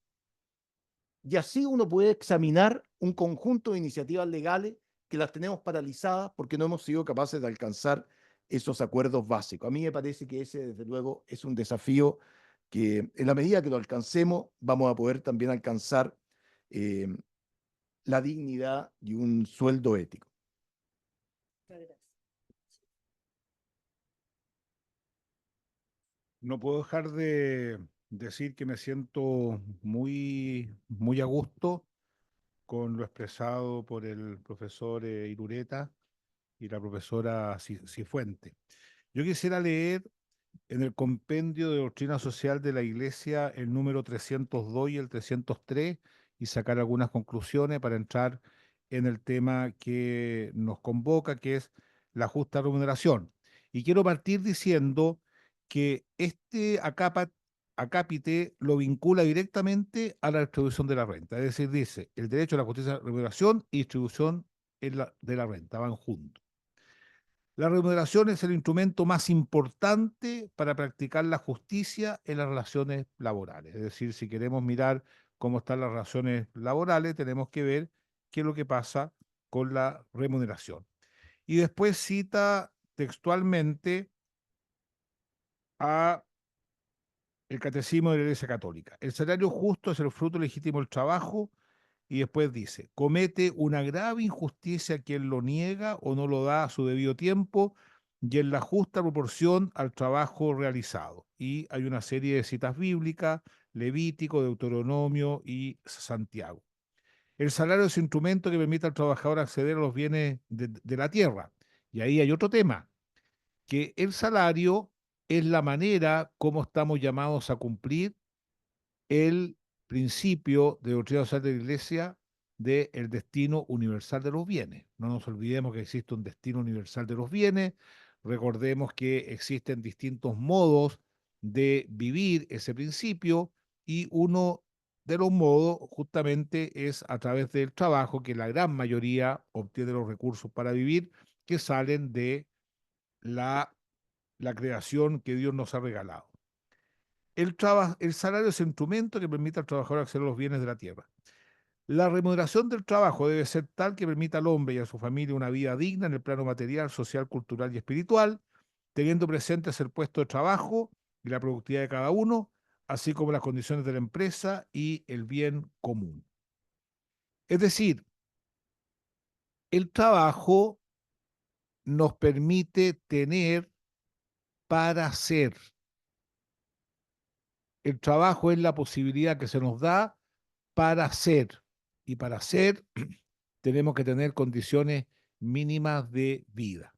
Y así uno puede examinar un conjunto de iniciativas legales que las tenemos paralizadas porque no hemos sido capaces de alcanzar esos acuerdos básicos. A mí me parece que ese, desde luego, es un desafío que en la medida que lo alcancemos, vamos a poder también alcanzar eh, la dignidad y un sueldo ético. Muchas gracias. No puedo dejar de decir que me siento muy a gusto con lo expresado por el profesor Irureta y la profesora Cifuente. Yo quisiera leer en el compendio de doctrina social de la Iglesia el número 302 y el 303 y sacar algunas conclusiones para entrar en el tema que nos convoca, que es la justa remuneración. Y quiero partir diciendo que este acápite lo vincula directamente a la distribución de la renta. Es decir, dice, el derecho a la justicia de remuneración y distribución de la renta van juntos. La remuneración es el instrumento más importante para practicar la justicia en las relaciones laborales. Es decir, si queremos mirar cómo están las relaciones laborales, tenemos que ver qué es lo que pasa con la remuneración. Y después cita textualmente a el Catecismo de la Iglesia Católica. El salario justo es el fruto legítimo del trabajo. Y después dice, comete una grave injusticia quien lo niega o no lo da a su debido tiempo y en la justa proporción al trabajo realizado. Y hay una serie de citas bíblicas, Levítico, Deuteronomio y Santiago. El salario es instrumento que permite al trabajador acceder a los bienes de la tierra. Y ahí hay otro tema, que el salario es la manera como estamos llamados a cumplir el principio de doctrina social de la Iglesia del destino universal de los bienes. No nos olvidemos que existe un destino universal de los bienes, recordemos que existen distintos modos de vivir ese principio y uno de los modos justamente es a través del trabajo que la gran mayoría obtiene los recursos para vivir que salen de la creación que Dios nos ha regalado. El salario es el instrumento que permite al trabajador acceder a los bienes de la tierra. La remuneración del trabajo debe ser tal que permita al hombre y a su familia una vida digna en el plano material, social, cultural y espiritual, teniendo presentes el puesto de trabajo y la productividad de cada uno, así como las condiciones de la empresa y el bien común. Es decir, el trabajo nos permite tener para ser. El trabajo es la posibilidad que se nos da para ser. Y para ser tenemos que tener condiciones mínimas de vida.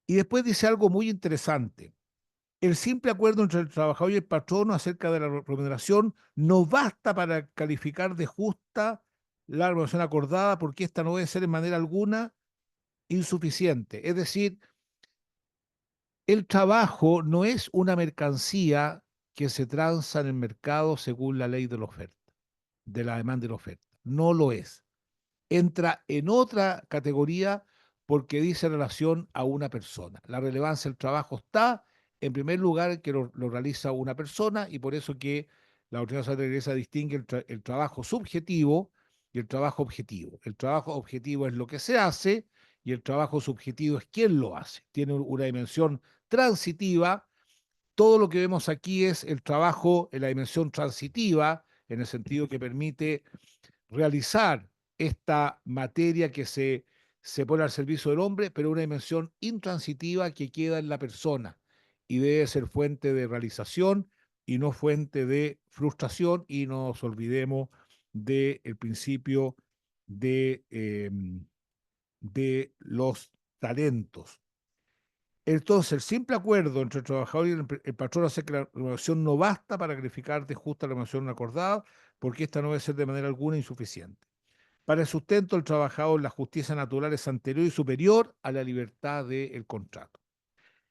Y después dice algo muy interesante. El simple acuerdo entre el trabajador y el patrono acerca de la remuneración no basta para calificar de justa la remuneración acordada porque ésta no debe ser en manera alguna insuficiente. Es decir, el trabajo no es una mercancía que se transa en el mercado según la ley de la oferta, de la demanda y la oferta. No lo es. Entra en otra categoría porque dice relación a una persona. La relevancia del trabajo está, en primer lugar, que lo realiza una persona y por eso que la doctrina social de la Iglesia distingue el trabajo subjetivo y el trabajo objetivo. El trabajo objetivo es lo que se hace y el trabajo subjetivo es quién lo hace. Tiene una dimensión transitiva. Todo lo que vemos aquí es el trabajo en la dimensión transitiva, en el sentido que permite realizar esta materia que se pone al servicio del hombre, pero una dimensión intransitiva que queda en la persona y debe ser fuente de realización y no fuente de frustración, y no nos olvidemos del principio de los talentos. Entonces, el simple acuerdo entre el trabajador y el patrón hace que la remuneración no basta para calificar de justa la remuneración acordada, porque esta no debe ser de manera alguna insuficiente. Para el sustento del trabajador, la justicia natural es anterior y superior a la libertad del contrato.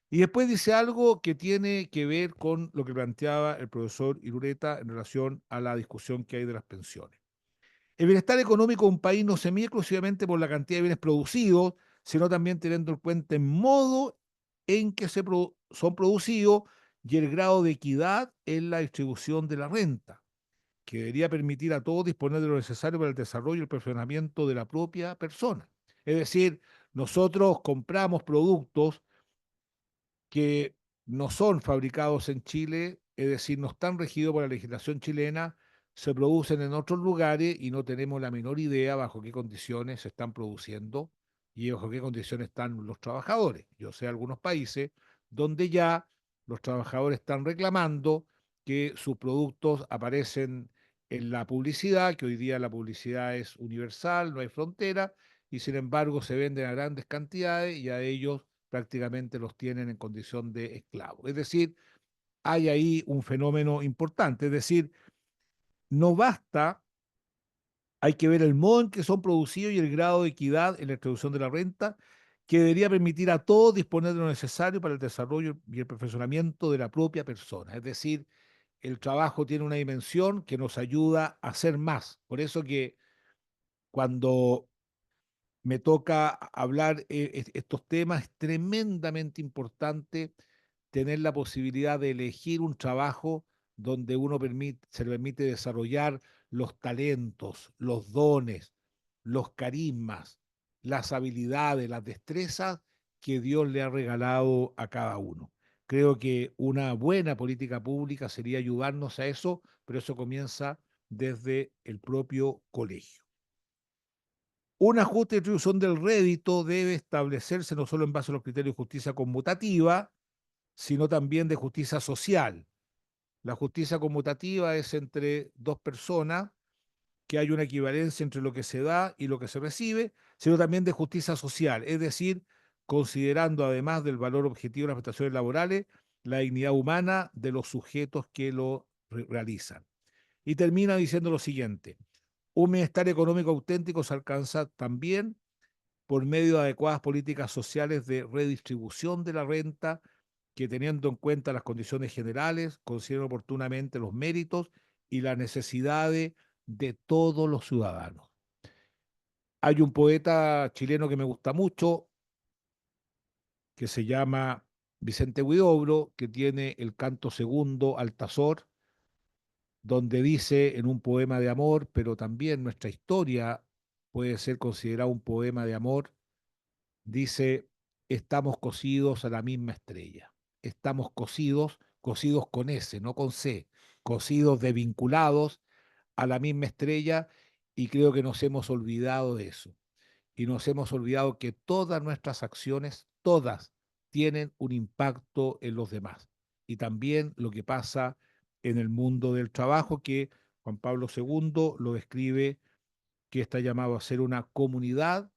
Y después dice algo que tiene que ver con lo que planteaba el profesor Irureta en relación a la discusión que hay de las pensiones. El bienestar económico de un país no se mide exclusivamente por la cantidad de bienes producidos, sino también teniendo en cuenta el modo en que son producidos y el grado de equidad en la distribución de la renta, que debería permitir a todos disponer de lo necesario para el desarrollo y el perfeccionamiento de la propia persona. Es decir, nosotros compramos productos que no son fabricados en Chile, es decir, no están regidos por la legislación chilena, se producen en otros lugares y no tenemos la menor idea bajo qué condiciones se están produciendo y bajo qué condiciones están los trabajadores. Yo sé algunos países donde ya los trabajadores están reclamando que sus productos aparecen en la publicidad, que hoy día la publicidad es universal, no hay frontera, y sin embargo se venden a grandes cantidades y a ellos prácticamente los tienen en condición de esclavos. Es decir, hay ahí un fenómeno importante, es decir, no basta, hay que ver el modo en que son producidos y el grado de equidad en la distribución de la renta, que debería permitir a todos disponer de lo necesario para el desarrollo y el perfeccionamiento de la propia persona. Es decir, el trabajo tiene una dimensión que nos ayuda a hacer más. Por eso que cuando me toca hablar estos temas, es tremendamente importante tener la posibilidad de elegir un trabajo donde se le permite desarrollar los talentos, los dones, los carismas, las habilidades, las destrezas que Dios le ha regalado a cada uno. Creo que una buena política pública sería ayudarnos a eso, pero eso comienza desde el propio colegio. Una justa distribución del rédito debe establecerse no solo en base a los criterios de justicia conmutativa, sino también de justicia social. La justicia conmutativa es entre dos personas, que hay una equivalencia entre lo que se da y lo que se recibe, sino también de justicia social, es decir, considerando además del valor objetivo de las prestaciones laborales, la dignidad humana de los sujetos que lo realizan. Y termina diciendo lo siguiente: un bienestar económico auténtico se alcanza también por medio de adecuadas políticas sociales de redistribución de la renta, que teniendo en cuenta las condiciones generales, consideren oportunamente los méritos y las necesidades de todos los ciudadanos. Hay un poeta chileno que me gusta mucho, que se llama Vicente Huidobro, que tiene el canto segundo Altazor, donde dice en un poema de amor, pero también nuestra historia puede ser considerada un poema de amor, dice: estamos cosidos a la misma estrella. Estamos cosidos, cosidos con S, no con C, cosidos de vinculados a la misma estrella, y creo que nos hemos olvidado de eso. Y nos hemos olvidado que todas nuestras acciones, todas, tienen un impacto en los demás. Y también lo que pasa en el mundo del trabajo, que Juan Pablo II lo describe, que está llamado a ser una comunidad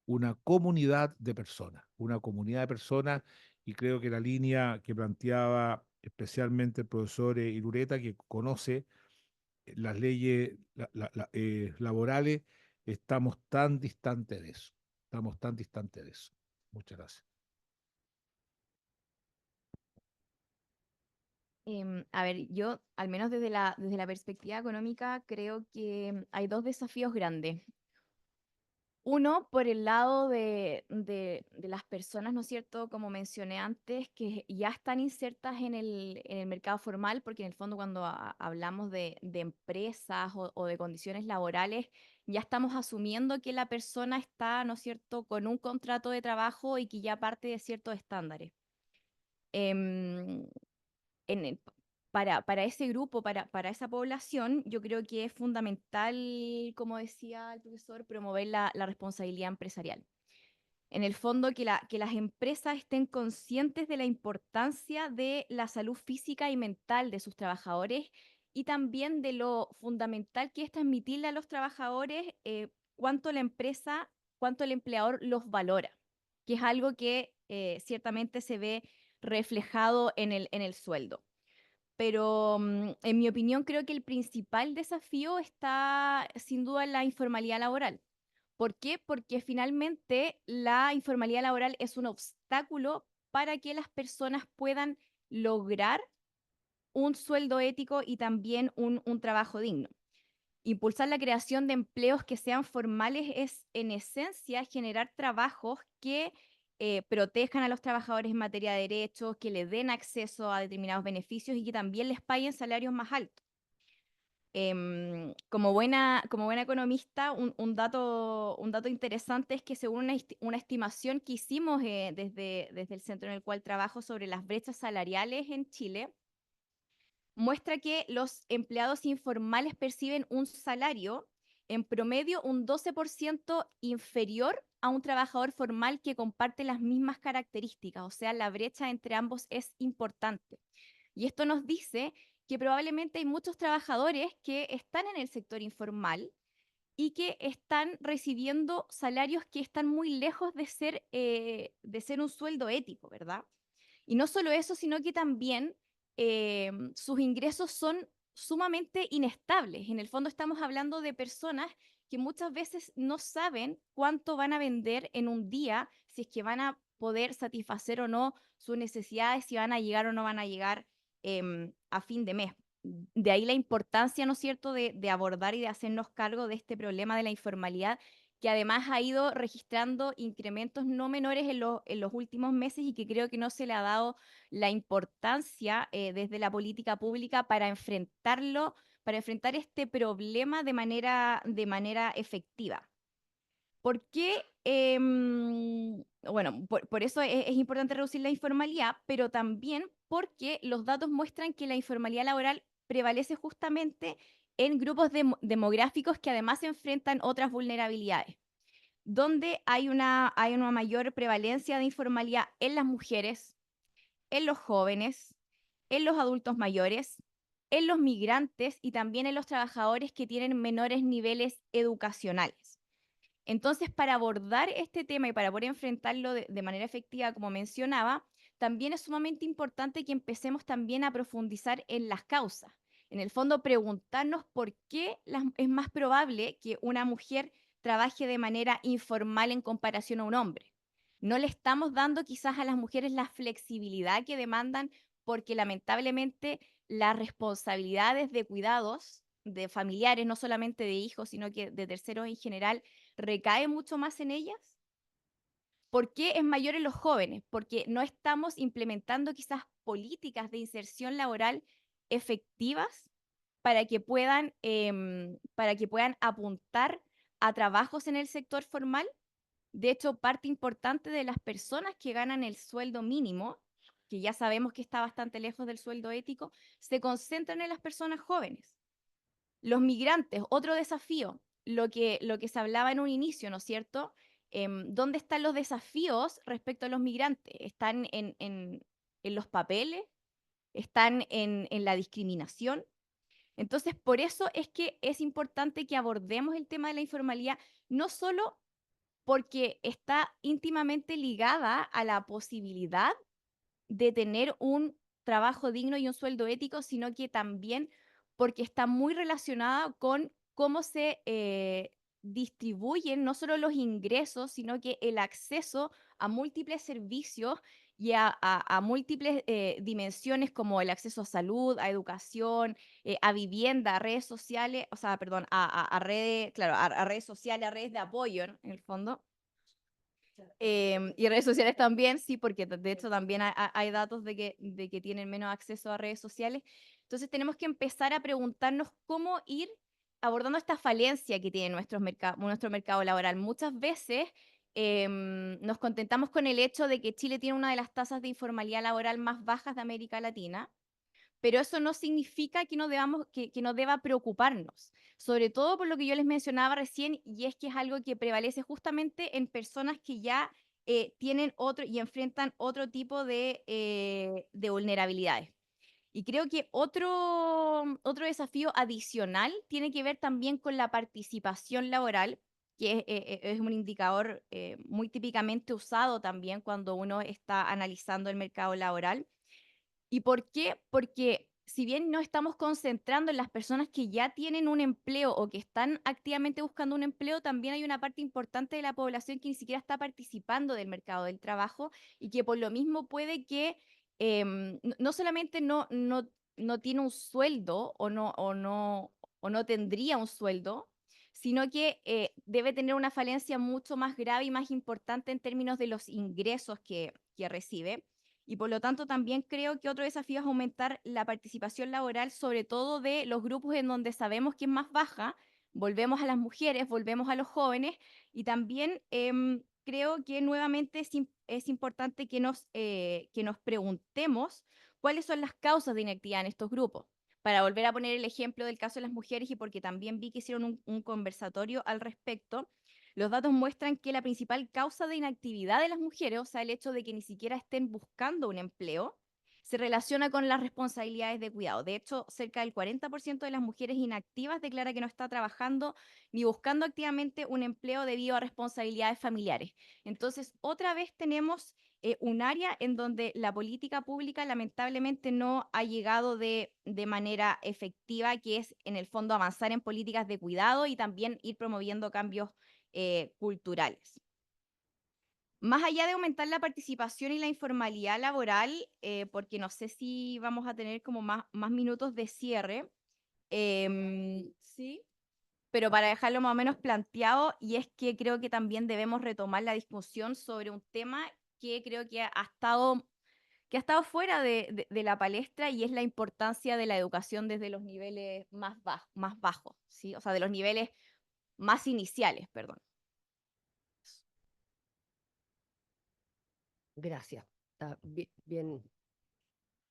de personas, y creo que la línea que planteaba especialmente el profesor Irureta, que conoce las leyes laborales, estamos tan distantes de eso, estamos tan distantes de eso. Muchas gracias. A ver, yo, al menos desde la perspectiva económica, creo que hay dos desafíos grandes. Uno, por el lado de las personas, ¿no es cierto? Como mencioné antes, que ya están insertas en el mercado formal, porque en el fondo cuando hablamos de empresas o de condiciones laborales, ya estamos asumiendo que la persona está, ¿no es cierto?, con un contrato de trabajo y que ya parte de ciertos estándares. Em, en el- para ese grupo, para esa población, yo creo que es fundamental, como decía el profesor, promover la responsabilidad empresarial. En el fondo, que las empresas estén conscientes de la importancia de la salud física y mental de sus trabajadores y también de lo fundamental que es transmitirle a los trabajadores cuánto la empresa, cuánto el empleador los valora, que es algo que ciertamente se ve reflejado en el sueldo. Pero en mi opinión creo que el principal desafío está sin duda en la informalidad laboral. ¿Por qué? Porque finalmente la informalidad laboral es un obstáculo para que las personas puedan lograr un sueldo ético y también un trabajo digno. Impulsar la creación de empleos que sean formales es, en esencia, generar trabajos que protejan a los trabajadores en materia de derechos, que les den acceso a determinados beneficios y que también les paguen salarios más altos. Como buena economista, un dato interesante es que según una estimación que hicimos desde el centro en el cual trabajo sobre las brechas salariales en Chile, muestra que los empleados informales perciben un salario en promedio un 12% inferior a un trabajador formal que comparte las mismas características, o sea, la brecha entre ambos es importante. Y esto nos dice que probablemente hay muchos trabajadores que están en el sector informal y que están recibiendo salarios que están muy lejos de ser un sueldo ético, ¿verdad? Y no solo eso, sino que también sus ingresos son sumamente inestables. En el fondo estamos hablando de personas que muchas veces no saben cuánto van a vender en un día, si es que van a poder satisfacer o no sus necesidades, si van a llegar o no van a llegar a fin de mes. De ahí la importancia, ¿no es cierto?, de abordar y de hacernos cargo de este problema de la informalidad, que además ha ido registrando incrementos no menores en los últimos meses y que creo que no se le ha dado la importancia desde la política pública para enfrentarlo, para enfrentar este problema de manera efectiva. ¿Por qué? Bueno, por eso es importante reducir la informalidad, pero también porque los datos muestran que la informalidad laboral prevalece justamente en grupos demográficos que además enfrentan otras vulnerabilidades, donde hay una mayor prevalencia de informalidad en las mujeres, en los jóvenes, en los adultos mayores, en los migrantes y también en los trabajadores que tienen menores niveles educacionales. Entonces, para abordar este tema y para poder enfrentarlo de manera efectiva, como mencionaba, también es sumamente importante que empecemos también a profundizar en las causas. En el fondo, preguntarnos por qué es más probable que una mujer trabaje de manera informal en comparación a un hombre. No le estamos dando quizás a las mujeres la flexibilidad que demandan porque lamentablemente las responsabilidades de cuidados de familiares, no solamente de hijos, sino que de terceros en general, recae mucho más en ellas. ¿Por qué es mayor en los jóvenes? Porque no estamos implementando quizás políticas de inserción laboral efectivas para que puedan apuntar a trabajos en el sector formal. De hecho, parte importante de las personas que ganan el sueldo mínimo, que ya sabemos que está bastante lejos del sueldo ético, se concentran en las personas jóvenes. Los migrantes, otro desafío, lo que se hablaba en un inicio, ¿no es cierto? ¿Dónde están los desafíos respecto a los migrantes? ¿Están en los papeles? ¿Están en la discriminación? Entonces, por eso es que es importante que abordemos el tema de la informalidad, no solo porque está íntimamente ligada a la posibilidad de tener un trabajo digno y un sueldo ético, sino que también porque está muy relacionada con cómo se distribuyen no solo los ingresos, sino que el acceso a múltiples servicios y a múltiples dimensiones como el acceso a salud, a educación, a vivienda, a redes sociales, o sea, perdón, a redes, claro, a redes sociales, a redes de apoyo en el fondo. Y redes sociales también, sí, porque de hecho también hay datos de que tienen menos acceso a redes sociales. Entonces tenemos que empezar a preguntarnos cómo ir abordando esta falencia que tiene nuestro mercado laboral. Muchas veces nos contentamos con el hecho de que Chile tiene una de las tasas de informalidad laboral más bajas de América Latina, pero eso no significa que no deba preocuparnos, sobre todo por lo que yo les mencionaba recién, y es que es algo que prevalece justamente en personas que ya tienen otro y enfrentan otro tipo de vulnerabilidades. Y creo que otro desafío adicional tiene que ver también con la participación laboral, que es un indicador muy típicamente usado también cuando uno está analizando el mercado laboral. ¿Y por qué? Porque si bien no estamos concentrando en las personas que ya tienen un empleo o que están activamente buscando un empleo, también hay una parte importante de la población que ni siquiera está participando del mercado del trabajo y que por lo mismo puede que no solamente no tiene un sueldo o no tendría un sueldo, sino que debe tener una falencia mucho más grave y más importante en términos de los ingresos que recibe. y por lo tanto también creo que otro desafío es aumentar la participación laboral, sobre todo de los grupos en donde sabemos que es más baja. Volvemos a las mujeres, volvemos a los jóvenes y también creo que nuevamente es importante que nos preguntemos cuáles son las causas de inactividad en estos grupos. Para volver a poner el ejemplo del caso de las mujeres y porque también vi que hicieron un conversatorio al respecto, los datos muestran que la principal causa de inactividad de las mujeres, o sea, el hecho de que ni siquiera estén buscando un empleo, se relaciona con las responsabilidades de cuidado. De hecho, cerca del 40% de las mujeres inactivas declara que no está trabajando ni buscando activamente un empleo debido a responsabilidades familiares. Entonces, otra vez tenemos un área en donde la política pública lamentablemente no ha llegado de manera efectiva, que es en el fondo avanzar en políticas de cuidado y también ir promoviendo cambios culturales. Más allá de aumentar la participación y la informalidad laboral, porque no sé si vamos a tener como más minutos de cierre, sí, pero para dejarlo más o menos planteado, y es que creo que también debemos retomar la discusión sobre un tema que creo que ha estado fuera de la palestra, y es la importancia de la educación desde los niveles más bajos, ¿sí? O sea, de los niveles más iniciales, perdón. Gracias. Está bien,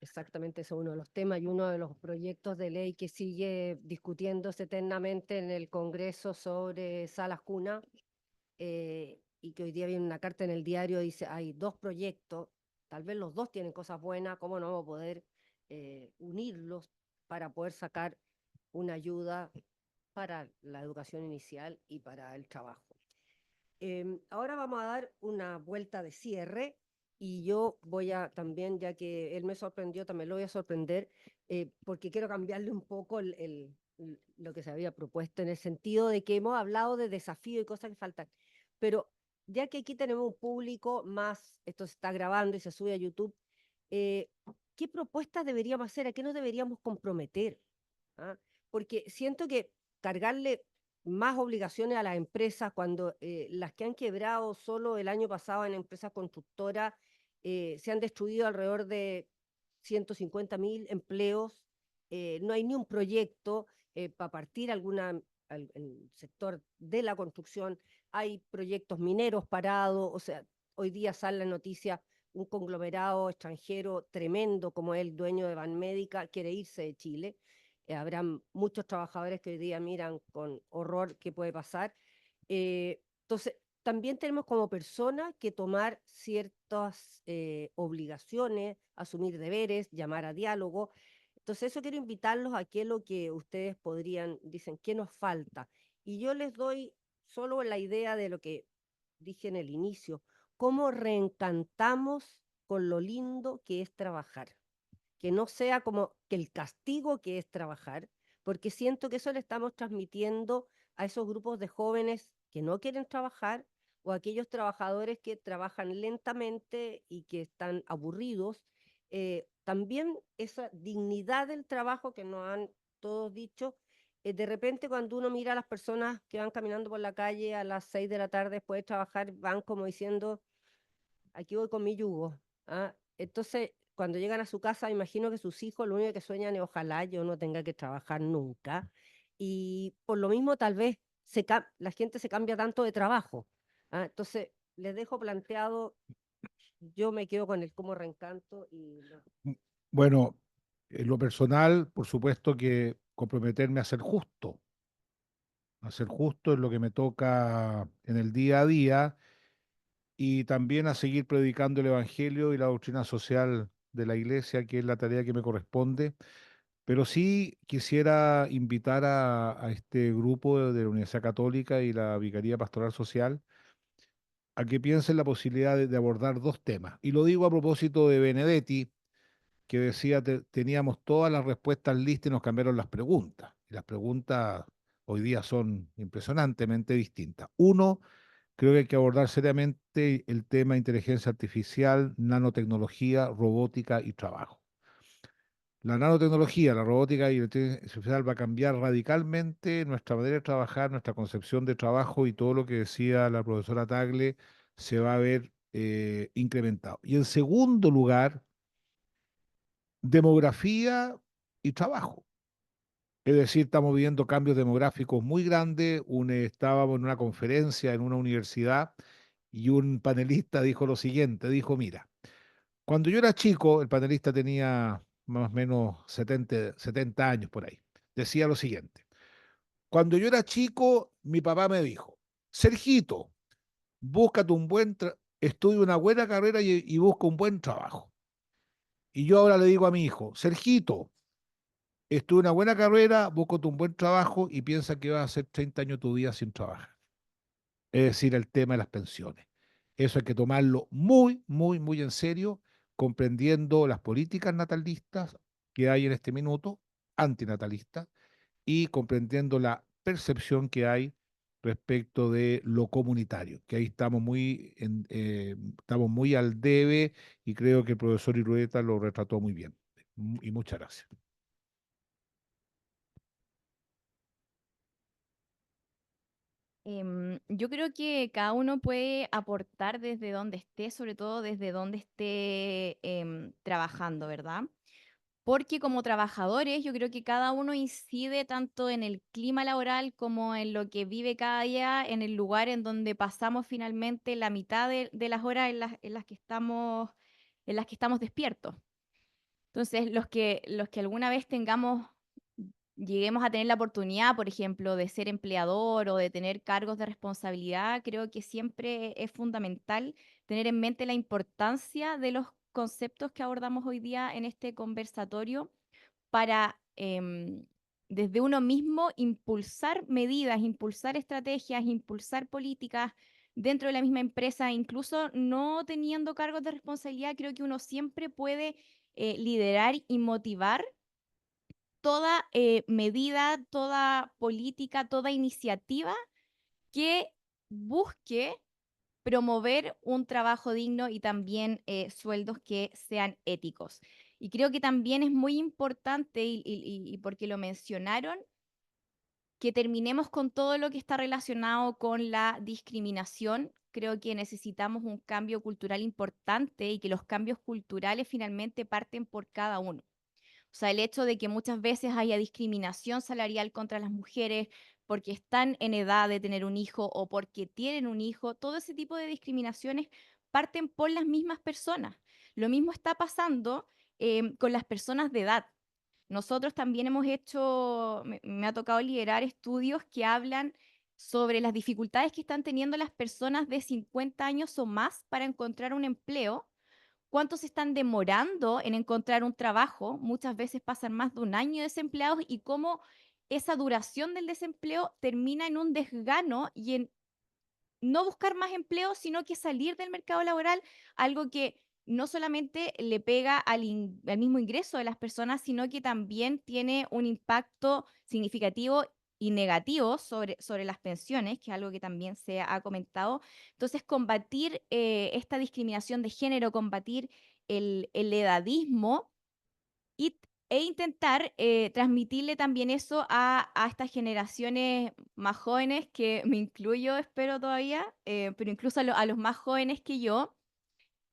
exactamente, ese es uno de los temas y uno de los proyectos de ley que sigue discutiéndose eternamente en el Congreso sobre salas cuna, y que hoy día viene una carta en el diario, dice, hay dos proyectos, tal vez los dos tienen cosas buenas, ¿cómo no vamos a poder unirlos para poder sacar una ayuda para la educación inicial y para el trabajo? Ahora vamos a dar una vuelta de cierre y yo voy a también, ya que él me sorprendió, también lo voy a sorprender, porque quiero cambiarle un poco lo que se había propuesto, en el sentido de que hemos hablado de desafíos y cosas que faltan, pero ya que aquí tenemos un público más, esto se está grabando y se sube a YouTube, eh, ¿qué propuestas deberíamos hacer? ¿A qué nos deberíamos comprometer? ¿Ah? Porque siento que cargarle más obligaciones a las empresas cuando las que han quebrado solo el año pasado en empresas constructoras se han destruido alrededor de 150.000 empleos, no hay ni un proyecto para partir el sector de la construcción, hay proyectos mineros parados, o sea, hoy día sale la noticia, un conglomerado extranjero tremendo como el dueño de Banmédica quiere irse de Chile. Habrán muchos trabajadores que hoy día miran con horror qué puede pasar. Entonces, también tenemos como personas que tomar ciertas obligaciones, asumir deberes, llamar a diálogo. Entonces, eso quiero invitarlos a que lo que ustedes podrían, dicen, ¿qué nos falta? Y yo les doy solo la idea de lo que dije en el inicio, cómo reencantamos con lo lindo que es trabajar, que no sea como que el castigo que es trabajar, porque siento que eso le estamos transmitiendo a esos grupos de jóvenes que no quieren trabajar o a aquellos trabajadores que trabajan lentamente y que están aburridos. También esa dignidad del trabajo que nos han todos dicho, de repente cuando uno mira a las personas que van caminando por la calle a las 6 de la tarde después de trabajar, van como diciendo, aquí voy con mi yugo. ¿Ah? Entonces, cuando llegan a su casa, imagino que sus hijos lo único que sueñan es ojalá yo no tenga que trabajar nunca. Y por lo mismo, tal vez la gente se cambia tanto de trabajo. ¿Ah? Entonces, les dejo planteado, yo me quedo con el cómo reencanto y Bueno, en lo personal, por supuesto que comprometerme a ser justo en lo que me toca en el día a día y también a seguir predicando el Evangelio y la doctrina social de la Iglesia, que es la tarea que me corresponde. Pero sí quisiera invitar a este grupo de la Universidad Católica y la Vicaría Pastoral Social a que piensen la posibilidad de abordar dos temas. Y lo digo a propósito de Benedetti, que decía teníamos todas las respuestas listas y nos cambiaron las preguntas. Y las preguntas hoy día son impresionantemente distintas. Uno, creo que hay que abordar seriamente el tema inteligencia artificial, nanotecnología, robótica y trabajo. La nanotecnología, la robótica y la inteligencia artificial va a cambiar radicalmente nuestra manera de trabajar, nuestra concepción de trabajo y todo lo que decía la profesora Tagle se va a ver incrementado. Y en segundo lugar, demografía y trabajo. Es decir, estamos viendo cambios demográficos muy grandes. Estábamos en una conferencia en una universidad y un panelista dijo lo siguiente, dijo, mira, cuando yo era chico, el panelista tenía más o menos 70 años por ahí, decía lo siguiente, cuando yo era chico, mi papá me dijo, Sergito, búscate estudia una buena carrera y busca un buen trabajo. Y yo ahora le digo a mi hijo, Sergito, estudia una buena carrera, búscate un buen trabajo y piensa que vas a hacer 30 años de tu vida sin trabajar. Es decir, el tema de las pensiones. Eso hay que tomarlo muy, muy, muy en serio, comprendiendo las políticas natalistas que hay en este minuto, antinatalistas, y comprendiendo la percepción que hay respecto de lo comunitario, que ahí estamos muy al debe y creo que el profesor Irueta lo retrató muy bien. Y muchas gracias. Yo creo que cada uno puede aportar desde donde esté, sobre todo desde donde esté trabajando, ¿verdad? Porque como trabajadores, yo creo que cada uno incide tanto en el clima laboral como en lo que vive cada día, en el lugar en donde pasamos finalmente la mitad de las horas en las que estamos despiertos. Entonces, los que alguna vez lleguemos a tener la oportunidad, por ejemplo, de ser empleador o de tener cargos de responsabilidad, creo que siempre es fundamental tener en mente la importancia de los conceptos que abordamos hoy día en este conversatorio para desde uno mismo impulsar medidas, impulsar estrategias, impulsar políticas dentro de la misma empresa, incluso no teniendo cargos de responsabilidad, creo que uno siempre puede liderar y motivar toda medida, toda política, toda iniciativa que busque promover un trabajo digno y también sueldos que sean éticos. Y creo que también es muy importante, y porque lo mencionaron, que terminemos con todo lo que está relacionado con la discriminación. Creo que necesitamos un cambio cultural importante y que los cambios culturales finalmente parten por cada uno. O sea, el hecho de que muchas veces haya discriminación salarial contra las mujeres porque están en edad de tener un hijo o porque tienen un hijo, todo ese tipo de discriminaciones parten por las mismas personas. Lo mismo está pasando con las personas de edad. Nosotros también hemos hecho, me ha tocado liderar estudios que hablan sobre las dificultades que están teniendo las personas de 50 años o más para encontrar un empleo, cuántos están demorando en encontrar un trabajo, muchas veces pasan más de un año desempleados y cómo esa duración del desempleo termina en un desgano y en no buscar más empleo, sino que salir del mercado laboral, algo que no solamente le pega al mismo ingreso de las personas, sino que también tiene un impacto significativo y negativo sobre las pensiones, que es algo que también se ha comentado. Entonces, combatir esta discriminación de género, combatir el edadismo y, e intentar transmitirle también eso a estas generaciones más jóvenes, que me incluyo, espero todavía, pero incluso a los más jóvenes que yo,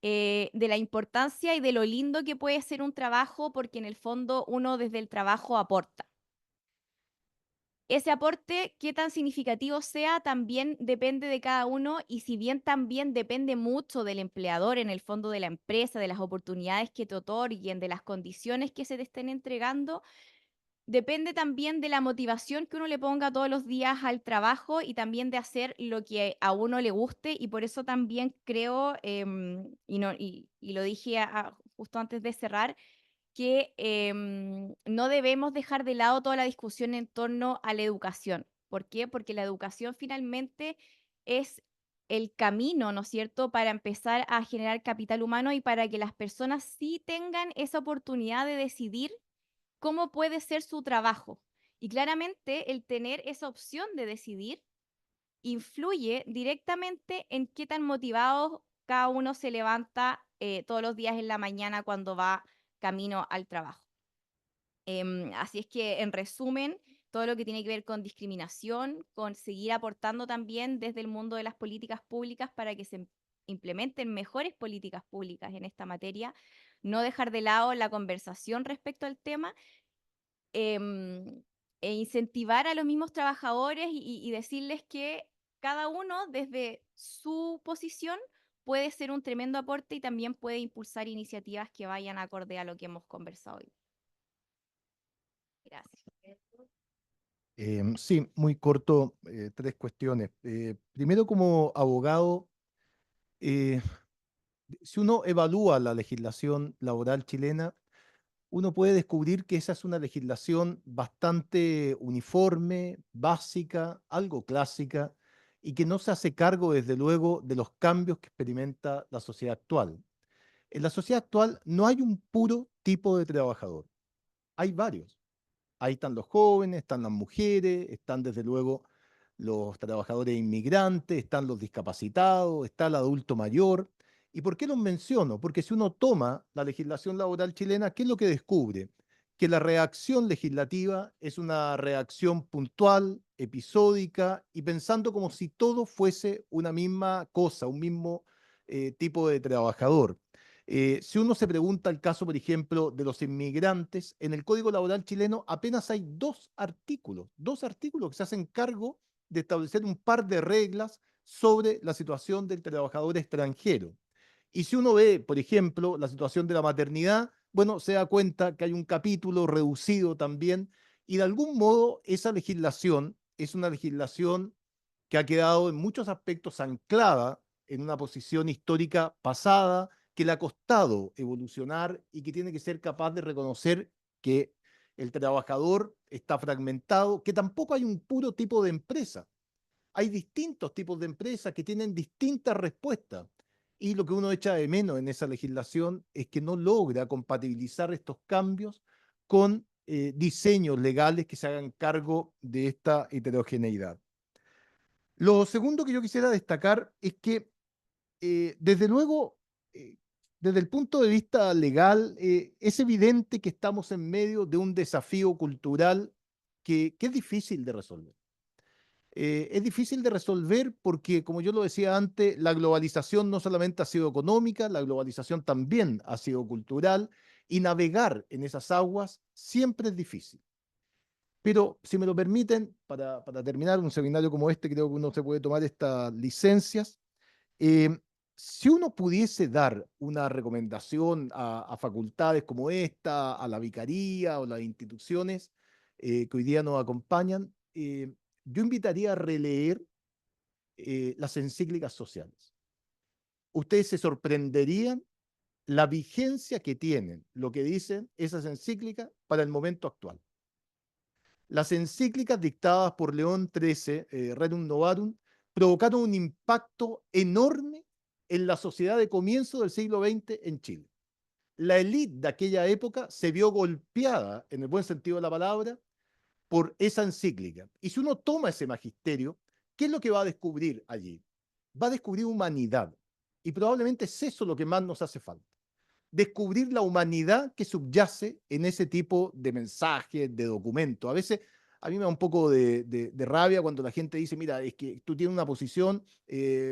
de la importancia y de lo lindo que puede ser un trabajo, porque en el fondo uno desde el trabajo aporta. Ese aporte, qué tan significativo sea, también depende de cada uno y si bien también depende mucho del empleador, en el fondo de la empresa, de las oportunidades que te otorguen, de las condiciones que se te estén entregando, depende también de la motivación que uno le ponga todos los días al trabajo y también de hacer lo que a uno le guste y por eso también creo, y lo dije justo antes de cerrar, que no debemos dejar de lado toda la discusión en torno a la educación. ¿Por qué? Porque la educación finalmente es el camino, ¿no es cierto?, para empezar a generar capital humano y para que las personas sí tengan esa oportunidad de decidir cómo puede ser su trabajo. Y claramente el tener esa opción de decidir influye directamente en qué tan motivados cada uno se levanta todos los días en la mañana cuando va camino al trabajo. Así es que, en resumen, todo lo que tiene que ver con discriminación, con seguir aportando también desde el mundo de las políticas públicas para que se implementen mejores políticas públicas en esta materia, no dejar de lado la conversación respecto al tema, em, e incentivar a los mismos trabajadores y decirles que cada uno desde su posición puede ser un tremendo aporte y también puede impulsar iniciativas que vayan acorde a lo que hemos conversado hoy. Gracias. Sí, muy corto, tres cuestiones. Primero, como abogado, eh, si uno evalúa la legislación laboral chilena, uno puede descubrir que esa es una legislación bastante uniforme, básica, algo clásica, y que no se hace cargo, desde luego, de los cambios que experimenta la sociedad actual. En la sociedad actual no hay un puro tipo de trabajador, hay varios. Ahí están los jóvenes, están las mujeres, están desde luego los trabajadores inmigrantes, están los discapacitados, está el adulto mayor. ¿Y por qué los menciono? Porque si uno toma la legislación laboral chilena, ¿qué es lo que descubre? Que la reacción legislativa es una reacción puntual, episódica y pensando como si todo fuese una misma cosa, un mismo tipo de trabajador. Si uno se pregunta el caso, por ejemplo, de los inmigrantes, en el Código Laboral chileno apenas hay dos artículos que se hacen cargo de establecer un par de reglas sobre la situación del trabajador extranjero. Y si uno ve, por ejemplo, la situación de la maternidad, bueno, se da cuenta que hay un capítulo reducido también, y de algún modo esa legislación es una legislación que ha quedado en muchos aspectos anclada en una posición histórica pasada, que le ha costado evolucionar y que tiene que ser capaz de reconocer que el trabajador está fragmentado, que tampoco hay un puro tipo de empresa. Hay distintos tipos de empresas que tienen distintas respuestas. Y lo que uno echa de menos en esa legislación es que no logra compatibilizar estos cambios con diseños legales que se hagan cargo de esta heterogeneidad. Lo segundo que yo quisiera destacar es que, desde luego, eh, desde el punto de vista legal, es evidente que estamos en medio de un desafío cultural que es difícil de resolver. Es difícil de resolver porque, como yo lo decía antes, la globalización no solamente ha sido económica, la globalización también ha sido cultural y navegar en esas aguas siempre es difícil. Pero si me lo permiten, para terminar un seminario como este, creo que uno se puede tomar estas licencias. Eh, si uno pudiese dar una recomendación a facultades como esta, a la vicaría o las instituciones que hoy día nos acompañan, yo invitaría a releer las encíclicas sociales. Ustedes se sorprenderían la vigencia que tienen lo que dicen esas encíclicas para el momento actual. Las encíclicas dictadas por León XIII, Rerum Novarum, provocaron un impacto enorme en la sociedad de comienzo del siglo XX en Chile. La élite de aquella época se vio golpeada, en el buen sentido de la palabra, por esa encíclica. Y si uno toma ese magisterio, ¿qué es lo que va a descubrir allí? Va a descubrir humanidad. Y probablemente es eso lo que más nos hace falta. Descubrir la humanidad que subyace en ese tipo de mensajes, de documentos. A veces a mí me da un poco de rabia cuando la gente dice, mira, es que tú tienes una posición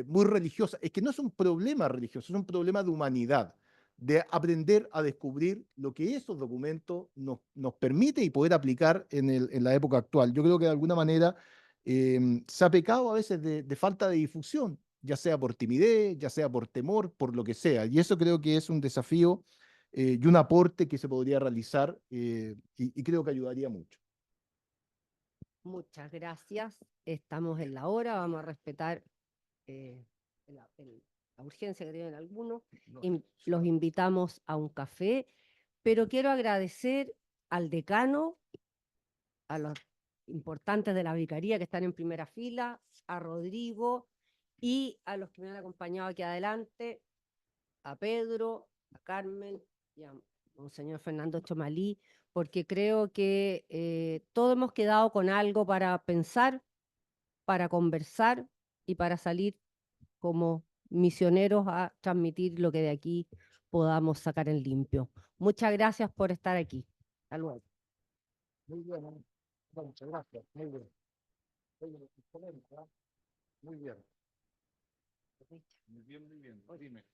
muy religiosa. Es que no es un problema religioso, es un problema de humanidad, de aprender a descubrir lo que esos documentos nos permite y poder aplicar en la época actual. Yo creo que de alguna manera se ha pecado a veces de falta de difusión, ya sea por timidez, ya sea por temor, por lo que sea. Y eso creo que es un desafío y un aporte que se podría realizar y creo que ayudaría mucho. Muchas gracias. Estamos en la hora, vamos a respetar eh, la urgencia que tienen algunos. Los invitamos a un café, pero quiero agradecer al decano, a los importantes de la vicaría que están en primera fila, a Rodrigo y a los que me han acompañado aquí adelante, a Pedro, a Carmen y a Monseñor Fernando Chomalí, porque creo que todos hemos quedado con algo para pensar, para conversar y para salir como misioneros a transmitir lo que de aquí podamos sacar en limpio. Muchas gracias por estar aquí. Hasta luego. Muy bien, muchas gracias. Muy bien. Muy bien. Muy bien, muy bien. Dime.